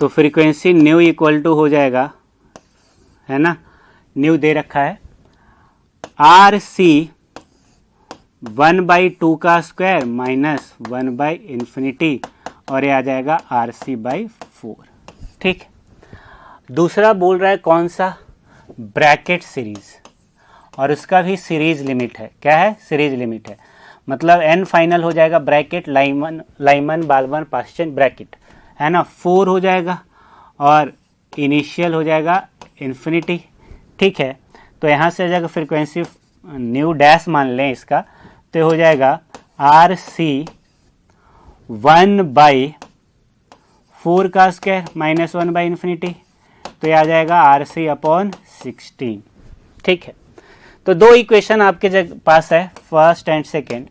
तो फ्रीक्वेंसी न्यू इक्वल टू हो जाएगा, है ना, न्यू दे रखा है आर सी 1/2 का स्क्वायर माइनस 1/∞, और ये आ जाएगा RC/4। ठीक, दूसरा बोल रहा है कौन सा, ब्रैकेट सीरीज, और उसका भी सीरीज लिमिट है। क्या है, सीरीज लिमिट है, मतलब एन फाइनल हो जाएगा bracket Lyman Balmer Paschen bracket, है ना, 4 हो जाएगा और इनिशियल हो जाएगा इन्फिनिटी। ठीक है, तो यहाँ से अगर फ्रीक्वेंसी न्यू डैश मान लें इसका, तो हो जाएगा RC 1/4 का स्क्वायर माइनस 1/∞, तो ये आ जाएगा RC/16। ठीक है, तो दो इक्वेशन आपके पास है, फर्स्ट एंड सेकेंड,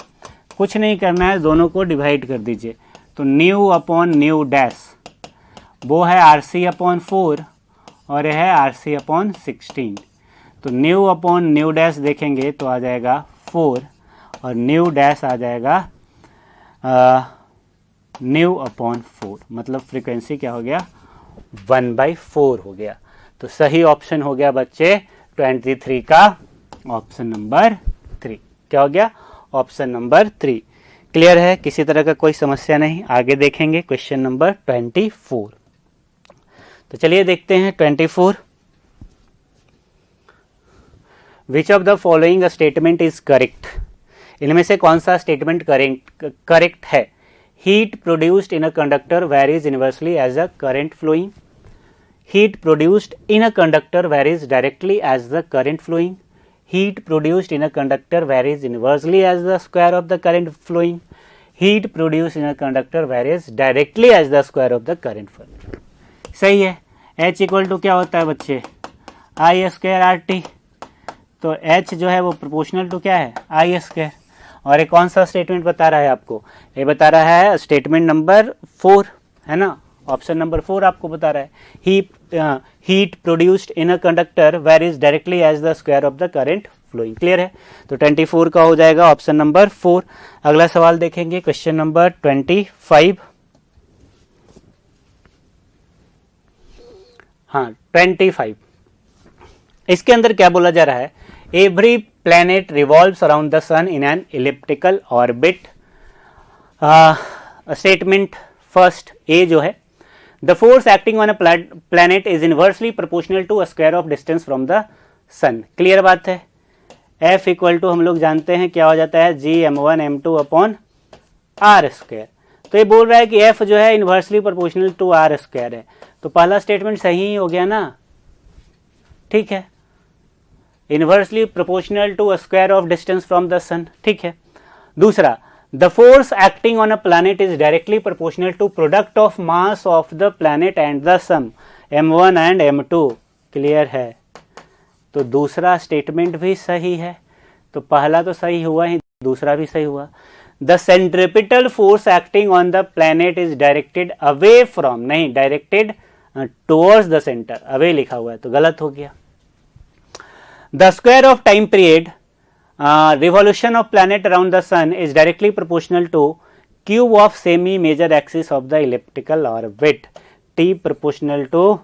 कुछ नहीं करना है, दोनों को डिवाइड कर दीजिए। तो न्यू अपॉन न्यू डैश, वो है RC/4 और यह है RC/16। तो न्यू अपॉन न्यू डैश देखेंगे तो आ जाएगा 4 और न्यू डैश आ जाएगा न्यू अपॉन 4, मतलब फ्रीक्वेंसी क्या हो गया, 1/4 हो गया। तो सही ऑप्शन हो गया बच्चे 23 का ऑप्शन नंबर 3। क्या हो गया, ऑप्शन नंबर 3। क्लियर है, किसी तरह का कोई समस्या नहीं। आगे देखेंगे क्वेश्चन नंबर 24। तो चलिए देखते हैं 24। Which of the following statement is correct, इनमें से कौन सा स्टेटमेंट करेक्ट है। Heat produced in a conductor varies inversely as a current flowing, heat produced in a conductor varies directly as the current flowing, heat produced in a conductor varies inversely as the square of the current flowing, heat produced in a conductor varies directly as the square of the current flowing। सही है, H इक्वल टू क्या होता है बच्चे, I²RT, तो H जो है वो प्रोपोर्शनल टू क्या है, I²। और ये कौन सा स्टेटमेंट बता रहा है आपको, ये बता रहा है स्टेटमेंट नंबर 4, है ना, ऑप्शन नंबर 4 आपको बता रहा है heat produced in a conductor varies directly as the square of the current flowing. Clear है, तो 24 का हो जाएगा ऑप्शन नंबर 4। अगला सवाल देखेंगे क्वेश्चन नंबर 25। हाँ 25, इसके अंदर क्या बोला जा रहा है, every planet revolves around the sun in an elliptical orbit. Statement first a जो है, the force acting on a planet is inversely proportional to a square of distance from the sun। Clear बात है, F इक्वल टू हम लोग जानते हैं क्या हो जाता है, Gm1m2/r²। तो ये बोल रहा है कि F जो है इन्वर्सली प्रोपोर्शनल टू r² है, तो पहला स्टेटमेंट सही ही हो गया ना। ठीक है, inversely proportional to a square of distance from the sun. ठीक है, दूसरा, the force acting on a planet is directly proportional to product of mass of the planet and the sum m1 and m2। Clear है, तो दूसरा स्टेटमेंट भी सही है, तो पहला तो सही हुआ ही, दूसरा भी सही हुआ। the centripetal force acting on the planet is directed away from, नहीं directed towards the center, away लिखा हुआ है तो गलत हो गया। the square of time period revolution of planet around the sun is directly proportional to cube of semi major axis of the elliptical orbit, t proportional to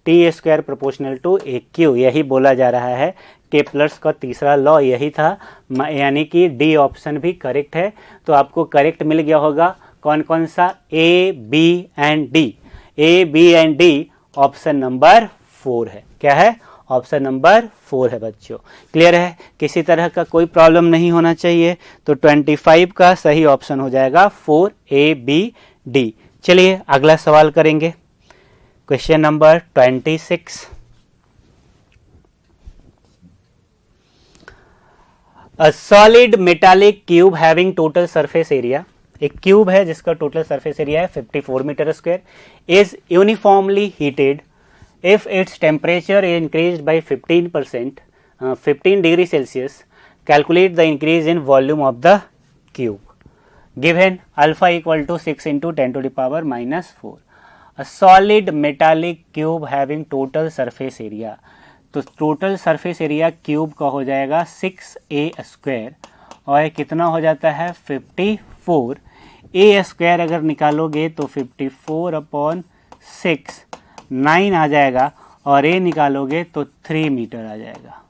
T square proportional to A cube, यही बोला जा रहा है। केप्लर्स का तीसरा लॉ यही था, यानी कि डी ऑप्शन भी करेक्ट है। तो आपको करेक्ट मिल गया होगा कौन कौन सा, A B and D. A B and D option number 4 है। क्या है, ऑप्शन नंबर 4 है बच्चों। क्लियर है, किसी तरह का कोई प्रॉब्लम नहीं होना चाहिए। तो 25 का सही ऑप्शन हो जाएगा 4 ए बी डी। चलिए अगला सवाल करेंगे, question number 26। A solid metallic cube having total surface area, एक क्यूब है जिसका टोटल सरफेस एरिया है 54 metre square, is uniformly heated if its temperature is increased by 15%, 15 degree Celsius. Calculate the increase in volume of the cube. Given alpha equal to 6 into 10 to the power minus 4. A solid metallic cube having total surface area. तो टोटल सरफेस एरिया क्यूब का हो जाएगा 6a स्क्वायर, और कितना हो जाता है 54। a स्क्वायर अगर निकालोगे तो 54 अपॉन 6 9 आ जाएगा, और a निकालोगे तो 3 मीटर आ जाएगा।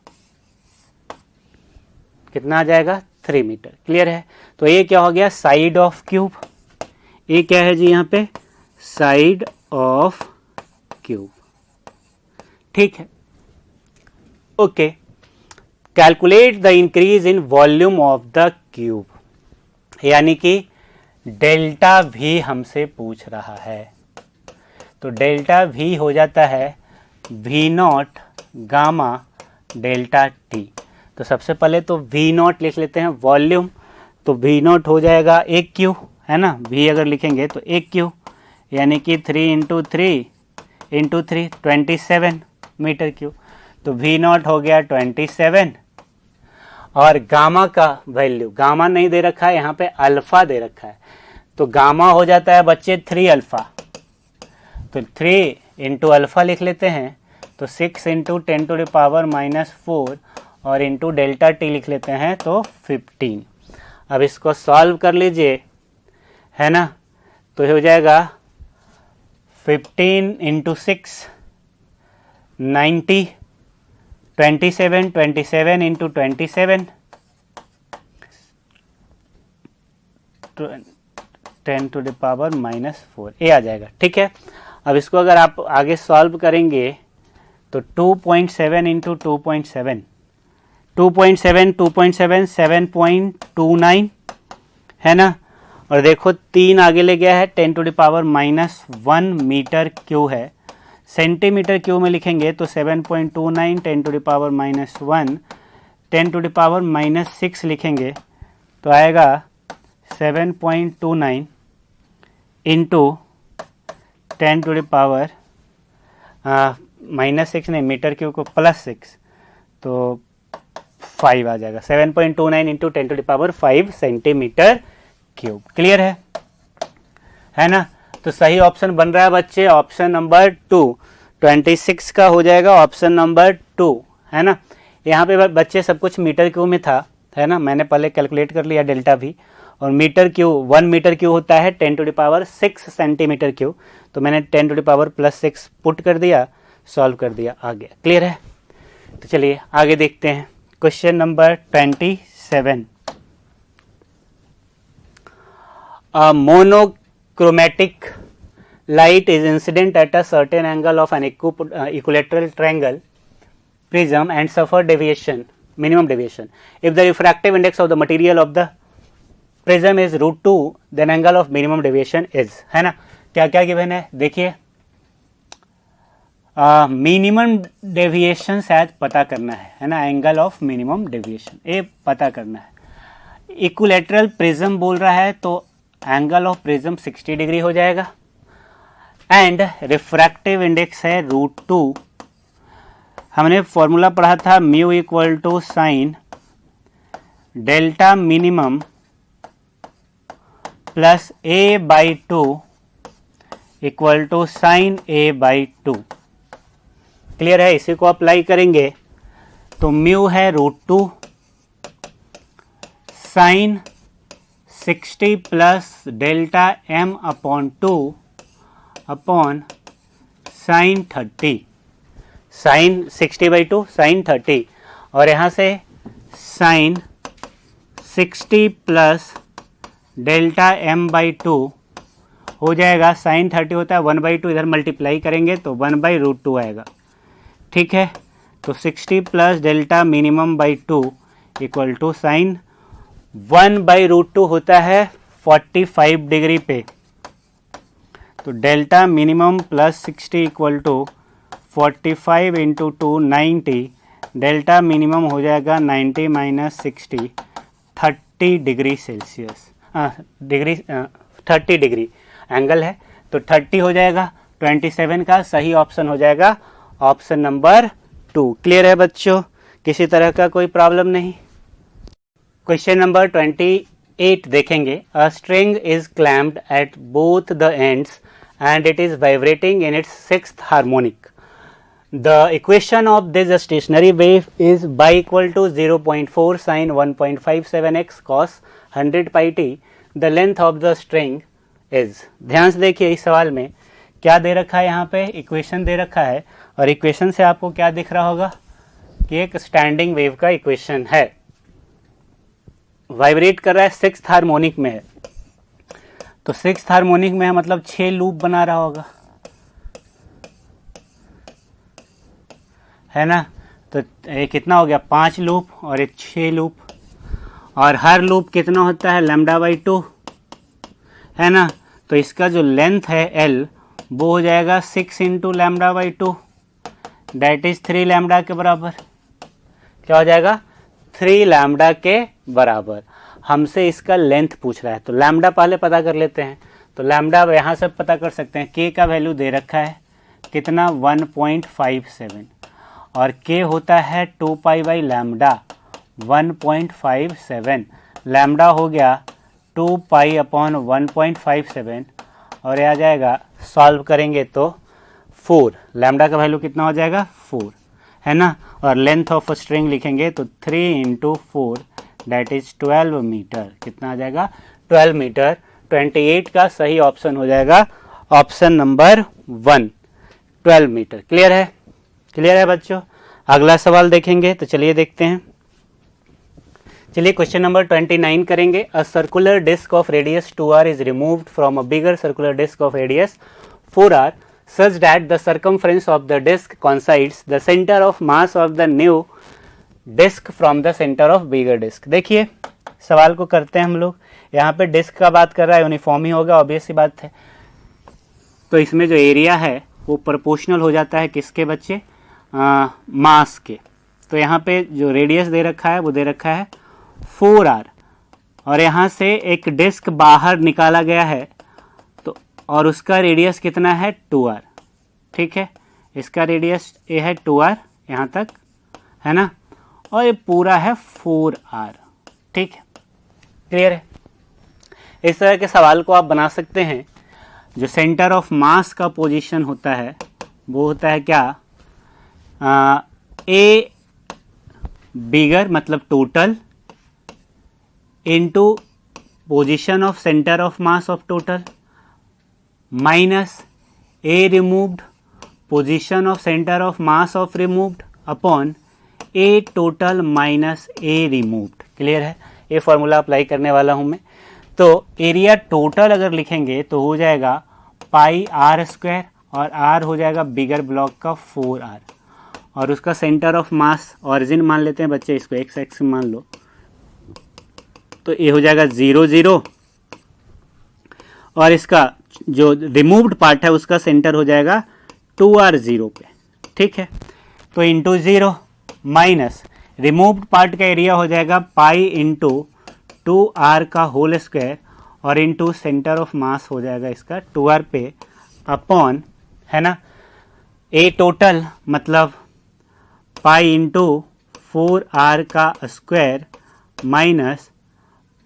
कितना आ जाएगा, 3 मीटर। क्लियर है, तो ये क्या हो गया, साइड ऑफ क्यूब। ये क्या है जी, यहाँ पे साइड ऑफ क्यूब। ठीक है, okay. Calculate the increase in volume of the cube, यानी कि डेल्टा भी हमसे पूछ रहा है। तो डेल्टा वी हो जाता है V naught gamma delta T. तो सबसे पहले तो वी नॉट लिख लेते हैं वॉल्यूम, तो वी नॉट हो जाएगा एक क्यू, है ना। वी अगर लिखेंगे तो एक क्यू, यानी कि 3 इंटू 3 इंटू 3 27 मीटर क्यूब। तो वी नॉट हो गया 27, और गामा का वैल्यू, गामा नहीं दे रखा है यहाँ पे, अल्फा दे रखा है। तो गामा हो जाता है बच्चे 3 अल्फा, तो 3 इंटू अल्फा लिख लेते हैं, तो 6 into 10 to the power minus 4, और इंटू डेल्टा टी लिख लेते हैं तो 15। अब इसको सॉल्व कर लीजिए, है ना। तो हो जाएगा 15 into 6 90, 27 into 27 10 to the power minus 4, ये आ जाएगा। ठीक है, अब इसको अगर आप आगे सॉल्व करेंगे तो 2.7 इंटू 2.7, 2.7 7.29 है ना। और देखो 3 आगे ले गया है, 10 to the power minus 1 metre cube है। सेंटीमीटर क्यू में लिखेंगे तो 7.29 10 to the power minus 1, 10 to the power minus 6 लिखेंगे तो आएगा 7.29 into 10 to the power minus 6 नहीं, मीटर क्यू को प्लस 6, तो 5 आ जाएगा। 7.29 into 10 to the power 5 centimetre cube. Clear है ना। तो सही ऑप्शन बन रहा है बच्चे ऑप्शन नंबर 2, 26 का हो जाएगा ऑप्शन नंबर 2, है ना। यहाँ पे बच्चे सब कुछ मीटर क्यू में था, है ना। मैंने पहले कैलकुलेट कर लिया डेल्टा भी, और मीटर क्यू 1 मीटर क्यू होता है 10 to the power 6 centimetre cube, तो मैंने 10 to the power plus 6 put कर दिया, सॉल्व कर दिया, आ गया। क्लियर है, तो चलिए आगे देखते हैं question number 27। Monochromatic light is incident at a certain angle of an equilateral triangle prism and suffer deviation, minimum deviation. If the refractive index of the material of the prism is √2, then angle of minimum deviation is, है ना। क्या क्या गिवन है देखिए, मिनिमम डेविएशन शायद पता करना है ना, एंगल ऑफ मिनिमम डेविएशन ये पता करना है। इक्विलैटरल प्रिज्म बोल रहा है तो एंगल ऑफ प्रिज्म 60 डिग्री हो जाएगा, एंड रिफ्रैक्टिव इंडेक्स है √2। हमने फॉर्मूला पढ़ा था mu equal to sine delta minimum plus a/2 equal to sine a/2। Clear है, इसी को अप्लाई करेंगे तो म्यू है √2 sine 60 plus delta m/2 upon sine 30। Sine 60/2 sine 30, और यहाँ से साइन 60 प्लस डेल्टा m/2 हो जाएगा। साइन 30 होता है 1/2, इधर मल्टीप्लाई करेंगे तो 1/√2 आएगा। ठीक है, तो 60 plus delta minimum by 2 equal to sine 1/√2 होता है 45 डिग्री पे। तो delta minimum plus 60 equal to 45 into 2 90, delta minimum हो जाएगा 90 minus 60 30 degree Celsius, 30 degree angle है, तो 30 हो जाएगा। 27 का सही ऑप्शन हो जाएगा ऑप्शन नंबर 2। क्लियर है बच्चों, किसी तरह का कोई प्रॉब्लम नहीं। क्वेश्चन नंबर 28 देखेंगे। A string is clamped at both the ends and it is vibrating in its sixth harmonic. The equation of this stationary wave is by equal to 0.4 sin 1.57x cos 100 pi t. The length of the string is. ध्यान से देखिए इस सवाल में क्या दे रखा है, यहाँ पे इक्वेशन दे रखा है, और इक्वेशन से आपको क्या दिख रहा होगा कि एक स्टैंडिंग वेव का इक्वेशन है, वाइब्रेट कर रहा है, सिक्स्थ हार्मोनिक में है। तो सिक्स्थ हार्मोनिक में है मतलब 6 लूप बना रहा होगा, है ना। तो ये कितना हो गया, 5 लूप और एक 6 लूप, और हर लूप कितना होता है λ/2, है ना। तो इसका जो लेंथ है l वो हो जाएगा 6 इंटू λ/2, दैट इज 3 लैम्डा के बराबर। क्या हो जाएगा, 3 लैम्डा के बराबर। हमसे इसका लेंथ पूछ रहा है, तो लैम्डा पहले पता कर लेते हैं। तो लैम्डा यहाँ से पता कर सकते हैं, के का वैल्यू दे रखा है कितना 1.57, और के होता है 2 पाई बाई लैम्डा 1.57। लैम्डा हो गया 2 पाई अपॉन 1.57, और ये आ जाएगा, सॉल्व करेंगे तो 4, लैम्डा का वैल्यू कितना हो जाएगा 4, है ना। और लेंथ ऑफ स्ट्रिंग लिखेंगे तो 3 इंटू 4 दैट इज 12 मीटर। कितना आ जाएगा 12 मीटर। 28 का सही ऑप्शन हो जाएगा ऑप्शन नंबर 1, 12 मीटर। क्लियर है, क्लियर है बच्चों। अगला सवाल देखेंगे, तो चलिए देखते हैं। चलिए क्वेश्चन नंबर 29 करेंगे। A circular disc of radius 2r is removed from a bigger circular disc of radius 4r such that the circumference of the disk coincides the center of mass of the new disk from the center of bigger disk। देखिए सवाल को करते हैं हम लोग। यहाँ पे डिस्क का बात कर रहा है, यूनिफॉर्म ही होगा, ऑब्वियस सी बात है। तो इसमें जो एरिया है वो प्रोपोर्शनल हो जाता है किसके बच्चे, मास के। तो यहाँ पे जो रेडियस दे रखा है वो दे रखा है 4r, और यहाँ से एक डिस्क बाहर निकाला गया है, तो और उसका रेडियस कितना है 2r। ठीक है, इसका रेडियस ये है 2r यहाँ तक, है ना, और ये पूरा है 4r। ठीक है, क्लियर है। इस तरह के सवाल को आप बना सकते हैं। जो सेंटर ऑफ मास का पोजीशन होता है वो होता है क्या, ए बिगर मतलब total into position of centre of mass of total minus A removed position of centre of mass of removed upon A total minus A removed. Clear है, ये फॉर्मूला अप्लाई करने वाला हूं मैं। तो एरिया टोटल अगर लिखेंगे तो हो जाएगा पाई आर स्क्वायर, और आर हो जाएगा बिगर ब्लॉक का 4r, और उसका सेंटर ऑफ मास ऑरिजिन मान लेते हैं बच्चे, इसको एक्स एक्स मान लो, तो ये हो जाएगा 0 0, और इसका जो रिमूव्ड पार्ट है उसका सेंटर हो जाएगा 2r 0 पे। ठीक है, तो इंटू 0 माइनस रिमूव्ड पार्ट का एरिया हो जाएगा पाई इंटू 2r का होल स्क्वायर, और इंटू सेंटर ऑफ मास हो जाएगा इसका 2r पे अपॉन, है ना, ए टोटल मतलब पाई इंटू 4r का square minus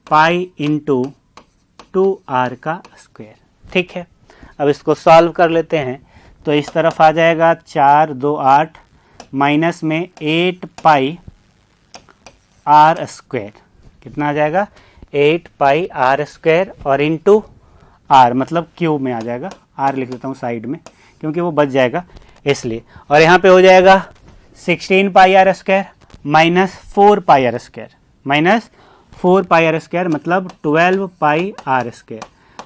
pi into 2r का स्क्वायर। ठीक है, अब इसको सॉल्व कर लेते हैं। तो इस तरफ आ जाएगा 4 2 8 माइनस में 8 पाई आर स्क्वायर, कितना आ जाएगा 8 पाई आर स्क्वायर, और इंटू आर मतलब क्यूब में आ जाएगा, आर लिख देता हूँ साइड में क्योंकि वो बच जाएगा, इसलिए। और यहाँ पे हो जाएगा 16 pi r square minus 4 pi r square, minus 4 pi r square मतलब 12 पाई आर स्क्वायर।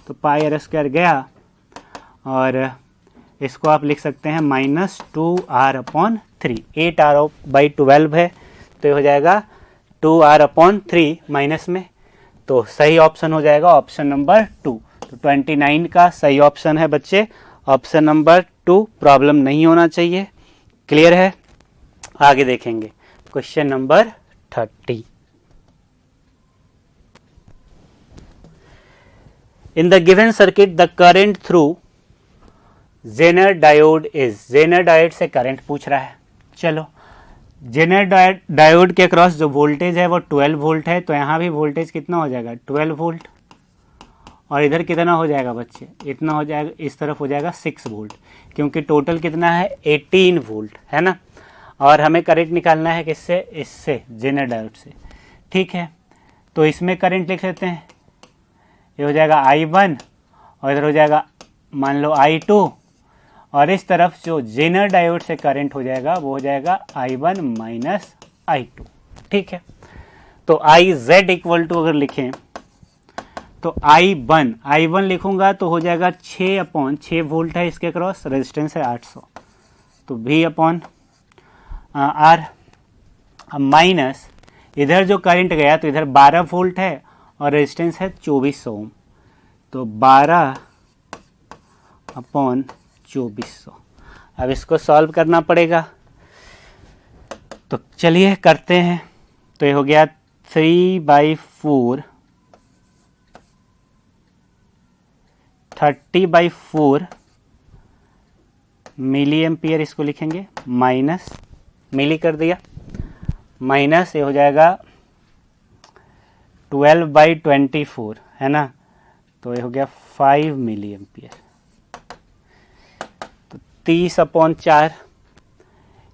तो पाई आर स्क्वायर गया और इसको आप लिख सकते हैं -2r/3। 8r/12 है तो ये हो जाएगा 2r/3 माइनस में, तो सही ऑप्शन हो जाएगा ऑप्शन नंबर 2। तो 29 का सही ऑप्शन है बच्चे ऑप्शन नंबर 2, प्रॉब्लम नहीं होना चाहिए। क्लियर है? आगे देखेंगे question number 30। In the given circuit, the current through Zener diode is, Zener diode से करंट पूछ रहा है। चलो जेनर डायोड के अक्रॉस जो वोल्टेज है वो 12 वोल्ट है, तो यहाँ भी वोल्टेज कितना हो जाएगा 12 वोल्ट, और इधर कितना हो जाएगा बच्चे, इतना हो जाएगा, इस तरफ हो जाएगा 6 वोल्ट, क्योंकि टोटल कितना है 18 वोल्ट है ना। और हमें करंट निकालना है किससे, इससे जेनर डायोड से। ठीक है, तो इसमें करंट लिख लेते हैं, ये हो जाएगा I1 और इधर हो जाएगा मान लो I2, और इस तरफ जो जेनर डायोड से करंट हो जाएगा वो हो जाएगा I1 माइनस I2। ठीक है, तो IZ इक्वल टू अगर लिखें तो I1 लिखूंगा तो हो जाएगा 6/6 वोल्ट है इसके क्रॉस, रेजिस्टेंस है 800, तो V/R। माइनस इधर जो करंट गया तो इधर 12 वोल्ट है और रेजिस्टेंस है 2400 ओम, तो 12/2400। अब इसको सॉल्व करना पड़ेगा, तो चलिए करते हैं। तो ये हो गया 3/4 30/4 मिली एम्पियर, इसको लिखेंगे माइनस, मिली कर दिया, माइनस ये हो जाएगा 12/24 है ना, तो ये हो गया 5 मिली एम्पियर, तो 30/4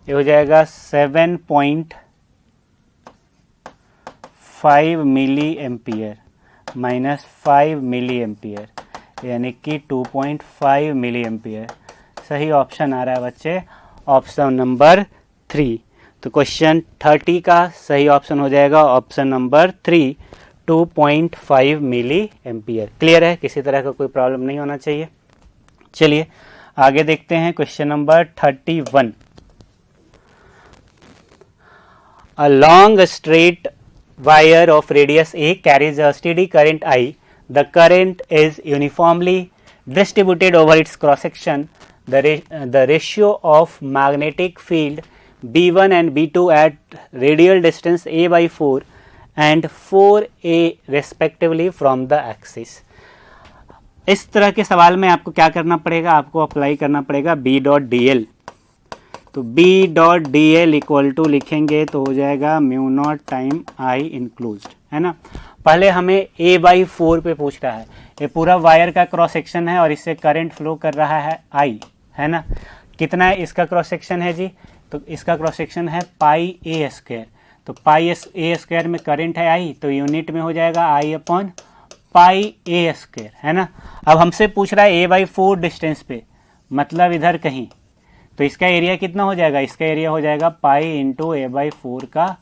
ये हो जाएगा 7.5 milli ampere minus 5 milli ampere, यानी कि 2.5 मिली एम्पियर। सही ऑप्शन आ रहा है बच्चे ऑप्शन नंबर 3। तो क्वेश्चन 30 का सही ऑप्शन हो जाएगा option number 3, 2.5 milli ampere. Clear है, किसी तरह का कोई प्रॉब्लम नहीं होना चाहिए। चलिए आगे देखते हैं question number 31। A long straight wire of radius A carries a steady current I. The current is uniformly distributed over its cross section. The ratio of magnetic field B1 and B2 at radial distance A/4 and 4A respectively from the axis. इस तरह के सवाल में आपको क्या करना पड़ेगा, आपको अप्लाई करना पड़ेगा B.dl। तो B.dl इक्वल टू लिखेंगे तो हो जाएगा μ0 टाइम I इनक्लोज्ड है ना। पहले हमें A/4 पे पूछ रहा है, ये पूरा वायर का क्रॉस सेक्शन है और इससे करंट फ्लो कर रहा है I है ना। कितना है इसका क्रॉस सेक्शन है जी, तो इसका क्रॉस सेक्शन है πA², तो πA² में करंट है I, तो यूनिट में हो जाएगा I/πA² है ना। अब हमसे पूछ रहा है A/4 डिस्टेंस पे, मतलब इधर कहीं, तो इसका एरिया कितना हो जाएगा, इसका एरिया हो जाएगा पाई इंटू A/4 का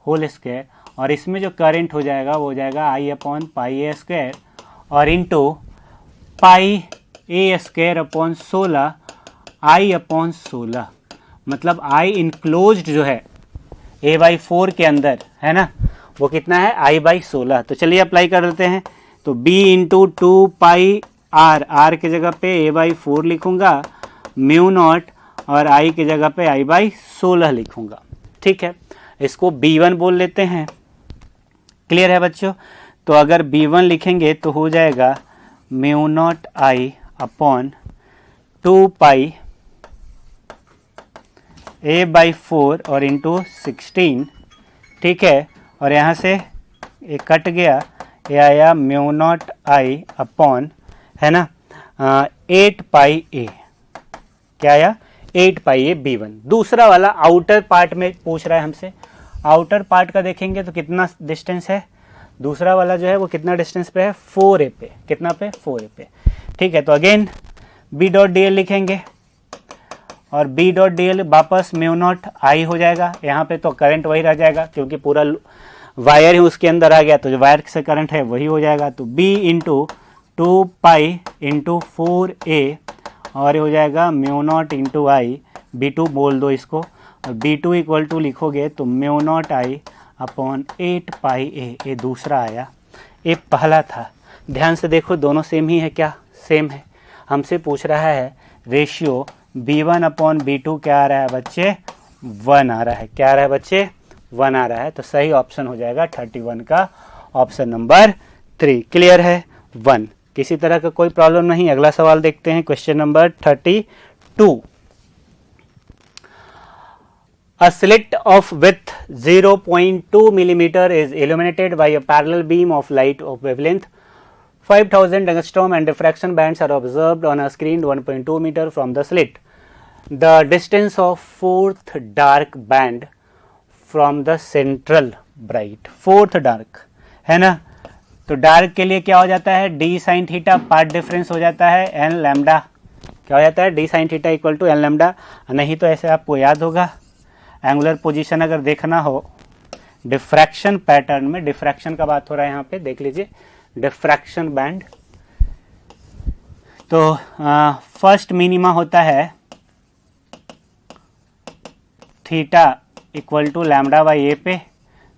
होल स्क्वायर, और इसमें जो करंट हो जाएगा वो हो जाएगा I/πA² और इंटू πA²/16 I/16, मतलब I इनक्लोज्ड जो है A/4 के अंदर है ना, वो कितना है I/16। तो चलिए अप्लाई कर लेते हैं, तो B इंटू 2πr, R की जगह पे A/4 लिखूंगा, μ0 और I की जगह पे I/16 लिखूंगा। ठीक है, इसको B1 बोल लेते हैं। क्लियर है बच्चों, तो अगर B1 लिखेंगे तो हो जाएगा μ0 I/2π A/4 और इंटू 16। ठीक है, और यहाँ से ये कट गया, ये आया μ0 I अपॉन है ना 8πA, क्या आया 8πA B1। दूसरा वाला आउटर पार्ट में पूछ रहा है हमसे, आउटर पार्ट का देखेंगे तो कितना डिस्टेंस है, दूसरा वाला जो है वो कितना डिस्टेंस पे है 4A पे, कितना पे 4A पे। ठीक है, तो अगेन B.dl लिखेंगे और बी डॉट डी एल वापस म्यू नॉट आई हो जाएगा। यहाँ पे तो करंट वही रह जाएगा क्योंकि पूरा वायर ही उसके अंदर आ गया, तो जो वायर से करंट है वही हो जाएगा। तो बी इंटू 2 इंटू 4a और ये हो जाएगा म्यू नॉट इंटू आई, B2 बोल दो इसको, और B2 इक्वल टू लिखोगे तो म्यू नॉट आई अपॉन 8 पाई ए। ये दूसरा आया, ये पहला था। ध्यान से देखो दोनों सेम ही है क्या? सेम है। हमसे पूछ रहा है रेशियो B1 अपॉन B2 क्या आ रहा है बच्चे? 1 आ रहा है। क्या आ रहा है बच्चे? 1 आ रहा है। तो सही ऑप्शन हो जाएगा 31 का ऑप्शन नंबर 3। क्लियर है? 1। किसी तरह का कोई प्रॉब्लम नहीं। अगला सवाल देखते हैं, question number 32। A slit of width 0.2 millimeter is illuminated by a parallel beam of light of wavelength 5000 angstrom and diffraction bands are observed on a screen 1.2 meter from the slit. The distance of fourth dark band from the central bright. Fourth dark है ना, तो डार्क के लिए क्या हो जाता है? D sine theta, path difference हो जाता है एन लैम्डा। क्या हो जाता है? D sine theta equal to n lambda. नहीं तो ऐसे आपको याद होगा, एंगुलर पोजीशन अगर देखना हो डिफ्रैक्शन पैटर्न में, डिफ्रैक्शन का बात हो रहा है यहाँ पे, देख लीजिए डिफ्रैक्शन बैंड। तो फर्स्ट मिनिमा होता है theta equal to lambda by a पे,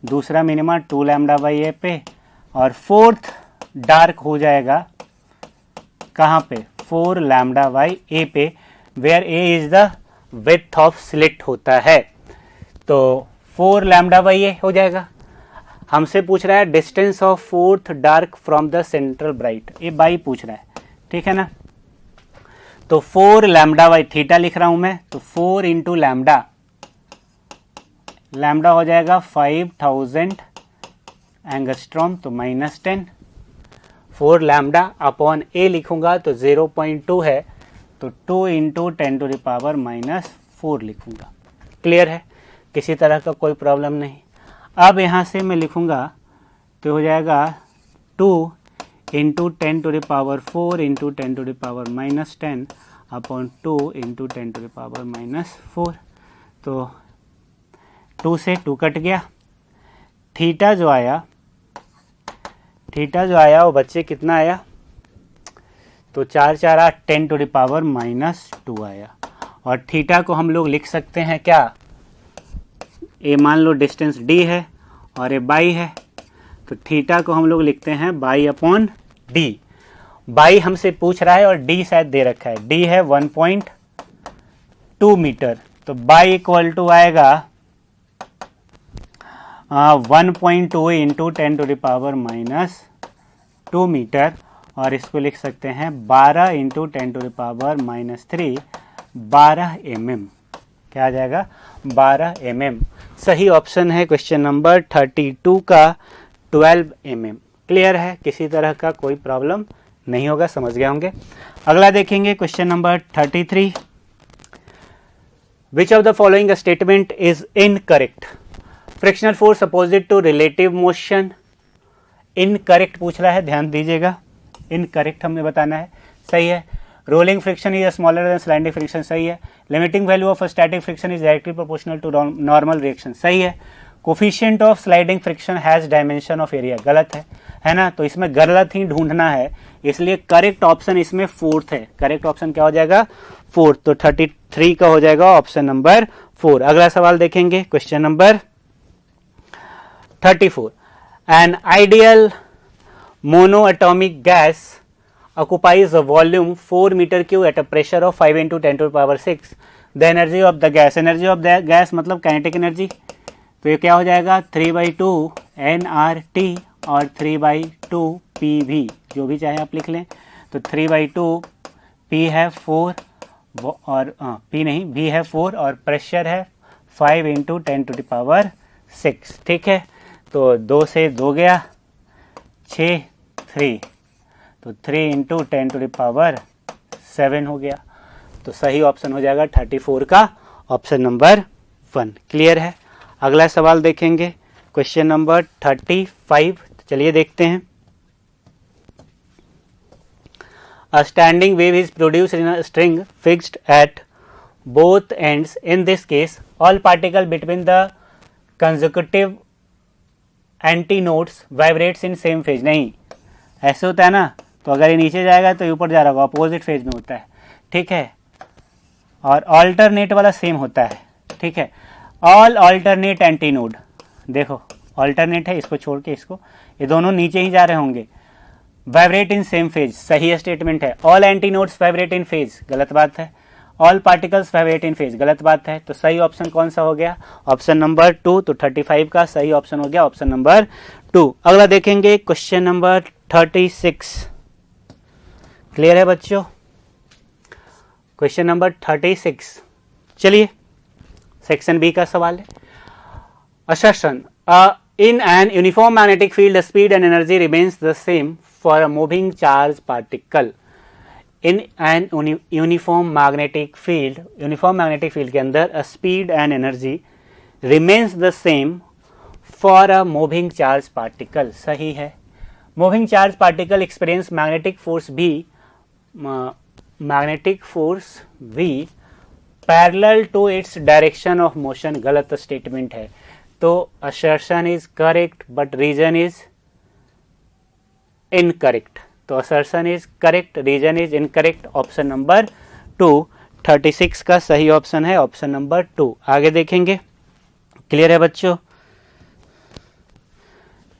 दूसरा मिनिमा 2 लैम्डा बाई ए पे, और फोर्थ डार्क हो जाएगा कहाँ पे? 4 लैम्डा बाई ए पे, where a is the width of slit होता है। तो 4 लैम्डा बाई ए हो जाएगा। हमसे पूछ रहा है distance of fourth dark from the central bright, ये बाई पूछ रहा है, ठीक है ना। तो 4 लैम्डा बाई थीटा लिख रहा हूं मैं, तो 4 इंटू लैम्डा, लैम्डा हो जाएगा 5000 एंगस्ट्रॉम, तो -10। 4 लैम्डा अपॉन ए लिखूंगा तो 0.2 है, तो 2 इंटू 10⁻⁻4 लिखूंगा। क्लियर है? किसी तरह का कोई प्रॉब्लम नहीं। अब यहाँ से मैं लिखूंगा तो हो जाएगा 2 इंटू 10⁻4 इंटू 10⁻⁻10 अपॉन 2 इंटू 10⁻⁻4। तो 2 से 2 कट गया। थीटा जो आया वो बच्चे कितना आया? तो 4 4 8 10⁻⁻2 आया। और थीटा को हम लोग लिख सकते हैं क्या? ए मान लो डिस्टेंस डी है और ए बाई है, तो थीटा को हम लोग लिखते हैं बाई अपॉन डी। बाई हमसे पूछ रहा है और डी शायद दे रखा है, डी है 1.2 मीटर, तो बाई इक्वल टू आएगा 1.2 इंटू 10⁻⁻2 मीटर, और इसको लिख सकते हैं 12 इंटू 10⁻⁻3 12 mm। क्या आ जाएगा? 12 mm। सही ऑप्शन है क्वेश्चन नंबर 32 का 12 mm। क्लियर है? किसी तरह का कोई प्रॉब्लम नहीं होगा, समझ गए होंगे। अगला देखेंगे question number 33। Which of the following statement is incorrect? Frictional force opposite to relative motion. Incorrect पूछ रहा है, ध्यान दीजिएगा। इनकरेक्ट हमें बताना है। सही है। Rolling friction is smaller than sliding friction, सही है। Limiting value of static friction is directly proportional to normal reaction, सही है। Coefficient of sliding friction has dimension of area, गलत है ना। तो इसमें गलत ही ढूंढना है, इसलिए करेक्ट ऑप्शन इसमें 4th है। करेक्ट ऑप्शन क्या हो जाएगा? 4th। तो 33 का हो जाएगा ऑप्शन नंबर 4। अगला सवाल देखेंगे question number 34। An ideal monoatomic gas occupies a volume 4 meter cube at a pressure of 5 into 10⁻6. The energy of the gas, energy of the gas मतलब kinetic energy, तो ये क्या हो जाएगा? 3/2 nRT और 3/2 PV, जो भी चाहे आप लिख लें। तो 3/2 P है 4 और P नहीं, V है 4 और प्रेशर है 5 into 10⁻6, ठीक है। तो 2 से 2 गया, 6 3, तो 3 इंटू 10⁻7 हो गया। तो सही ऑप्शन हो जाएगा 34 का ऑप्शन नंबर 1। क्लियर है? अगला सवाल देखेंगे क्वेश्चन नंबर 35। चलिए देखते हैं। A standing wave is produced in a string fixed at both ends. In this case, all particle between the consecutive antinodes vibrates in same phase. नहीं, ऐसे होता है ना, तो अगर ये नीचे जाएगा तो ऊपर जा रहा होगा, अपोजिट फेज में होता है, ठीक है। और ऑल्टरनेट वाला सेम होता है, ठीक है। ऑल ऑल्टरनेट एंटीनोड, देखो ऑल्टरनेट है, इसको छोड़ के इसको, ये दोनों नीचे ही जा रहे होंगे। वाइब्रेट इन सेम फेज, सही स्टेटमेंट है। ऑल एंटीनोड्स वाइब्रेट इन फेज, गलत बात है। ऑल पार्टिकल्स वाइब्रेट इन फेज, गलत बात है। तो सही ऑप्शन कौन सा हो गया? Option number 2। तो 35 का सही ऑप्शन हो गया ऑप्शन नंबर 2। अगला देखेंगे क्वेश्चन नंबर 36। क्लियर है बच्चों? क्वेश्चन नंबर 36, चलिए सेक्शन बी का सवाल है। Assertion, in an uniform magnetic field the speed and energy remains the same for a moving charge particle. In an uniform magnetic field के अंदर a speed and energy remains the same for a moving charge particle. सही है। moving charge particle experience magnetic force V parallel to its direction of motion, गलत स्टेटमेंट है। तो assertion is correct but reason is incorrect. तो assertion is correct, reason is incorrect, option number 2। 36 का सही ऑप्शन है ऑप्शन नंबर 2। आगे देखेंगे, क्लियर है बच्चों?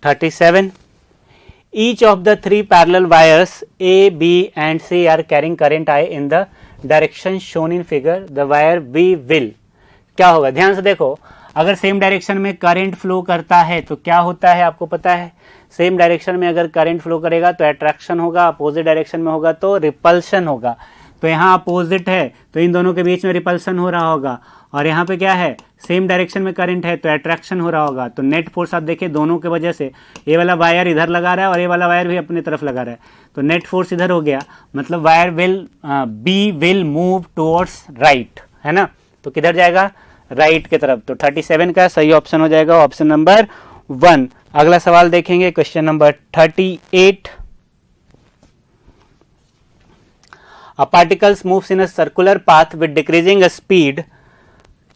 37, each of the 3 parallel wires A, B and C are carrying current I in the direction shown in figure. The wire V will, क्या होगा? ध्यान से देखो, अगर सेम डायरेक्शन में करंट फ्लो करता है तो क्या होता है आपको पता है? सेम डायरेक्शन में अगर करंट फ्लो करेगा तो अट्रैक्शन होगा, अपोजिट डायरेक्शन में होगा तो रिपल्शन होगा। तो यहाँ अपोजिट है तो इन दोनों के बीच में रिपल्शन हो रहा होगा, और यहाँ पे क्या है? सेम डायरेक्शन में करंट है तो अट्रैक्शन हो रहा होगा। तो नेट फोर्स आप देखिए दोनों के वजह से, ये वाला वायर इधर लगा रहा है और ये वाला वायर भी अपनी तरफ लगा रहा है, तो नेट फोर्स इधर हो गया, मतलब wire B will move towards right, है ना? तो किधर जाएगा? राइट की तरफ। तो 37 का सही ऑप्शन हो जाएगा ऑप्शन नंबर 1। अगला सवाल देखेंगे question number 38। A particles moves in a circular path with decreasing speed.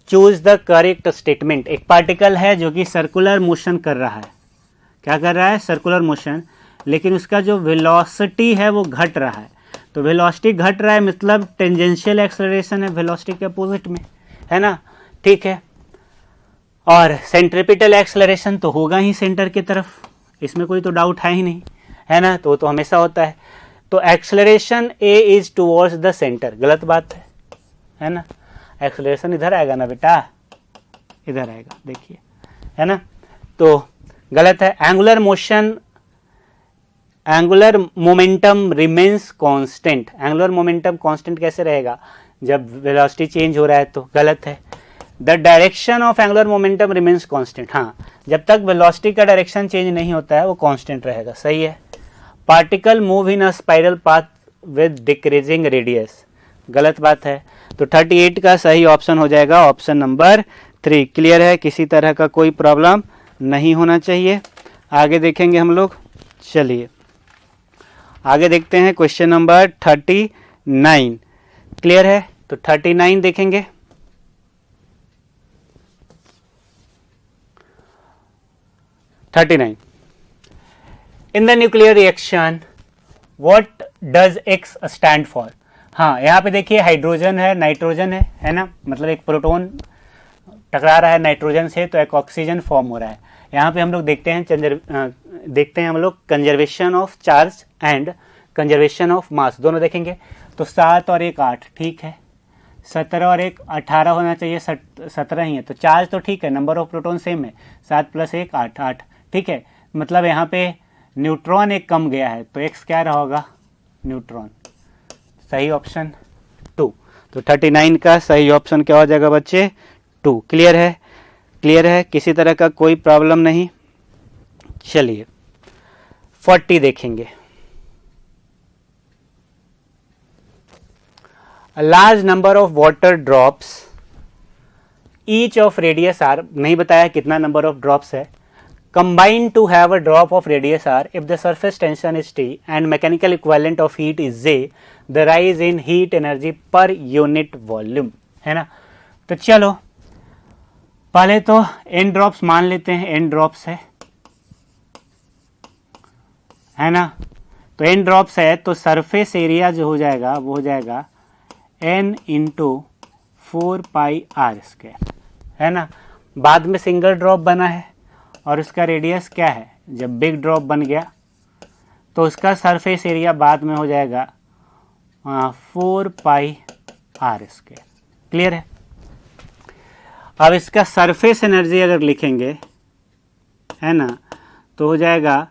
Choose the correct statement. एक पार्टिकल है जो कि सर्कुलर मोशन कर रहा है। क्या कर रहा है? सर्कुलर मोशन, लेकिन उसका जो वेलोसिटी है वो घट रहा है। तो वेलोसिटी घट रहा है मतलब टेंजेंशियल एक्सेलरेशन है वेलोसिटी के अपोजिट में, है ना? ठीक है। और सेंट्रीपिटल एक्सेलरेशन तो होगा ही सेंटर की तरफ, इसमें कोई तो डाउट है ही नहीं, है ना? तो हमेशा होता है। तो acceleration A is towards the centre, गलत बात है ना? एक्सेलरेशन इधर आएगा ना बेटा, इधर आएगा, देखिए, है ना? तो गलत है। Angular momentum remains constant. Angular momentum constant कैसे रहेगा? जब वेलोसिटी चेंज हो रहा है, तो गलत है। The direction of angular momentum remains constant, हाँ, जब तक वेलोसिटी का डायरेक्शन चेंज नहीं होता है वो कांस्टेंट रहेगा, सही है। Particle move in a spiral path with decreasing radius, गलत बात है। तो 38 का सही ऑप्शन हो जाएगा ऑप्शन नंबर 3। क्लियर है? किसी तरह का कोई प्रॉब्लम नहीं होना चाहिए। आगे देखेंगे हम लोग, चलिए आगे देखते हैं क्वेश्चन नंबर 39। क्लियर है? तो 39 देखेंगे। In the nuclear reaction, what does X stand for? हाँ, यहाँ पे देखिए हाइड्रोजन है, नाइट्रोजन है ना? मतलब एक प्रोटॉन टकरा रहा है नाइट्रोजन से तो एक ऑक्सीजन फॉर्म हो रहा है। यहाँ पे हम लोग देखते हैं हम लोग conservation of charge and conservation of mass, दोनों देखेंगे। तो 7 और 1 8, ठीक है। 17 और 1 18 होना चाहिए, 17 ही है। तो चार्ज तो ठीक है, नंबर ऑफ प्रोटॉन सेम है, 7 + 1 8 8, ठीक है। मतलब यहाँ पे न्यूट्रॉन एक कम गया है, तो एक्स क्या रहा होगा? न्यूट्रॉन। सही ऑप्शन 2। तो 39 का सही ऑप्शन क्या हो जाएगा बच्चे? 2। क्लियर है? क्लियर है? किसी तरह का कोई प्रॉब्लम नहीं। चलिए 40 देखेंगे। A large number of water drops each of radius r, नहीं बताया कितना नंबर ऑफ ड्रॉप्स है, combine to have a drop of radius r if the surface tension is T and mechanical equivalent of heat is J, the rise in heat energy per unit volume, है ना। तो चलो पहले तो एन ड्रॉप्स मान लेते हैं, एन ड्रॉप्स है ना। तो एन ड्रॉप्स है तो सरफेस एरिया जो हो जाएगा वो हो जाएगा एन इंटू 4πr², है ना। बाद में सिंगल ड्रॉप बना है और उसका रेडियस क्या है, जब बिग ड्रॉप बन गया तो उसका सरफेस एरिया बाद में हो जाएगा 4πr²। क्लियर है। अब इसका सरफेस एनर्जी अगर लिखेंगे, है ना, तो हो जाएगा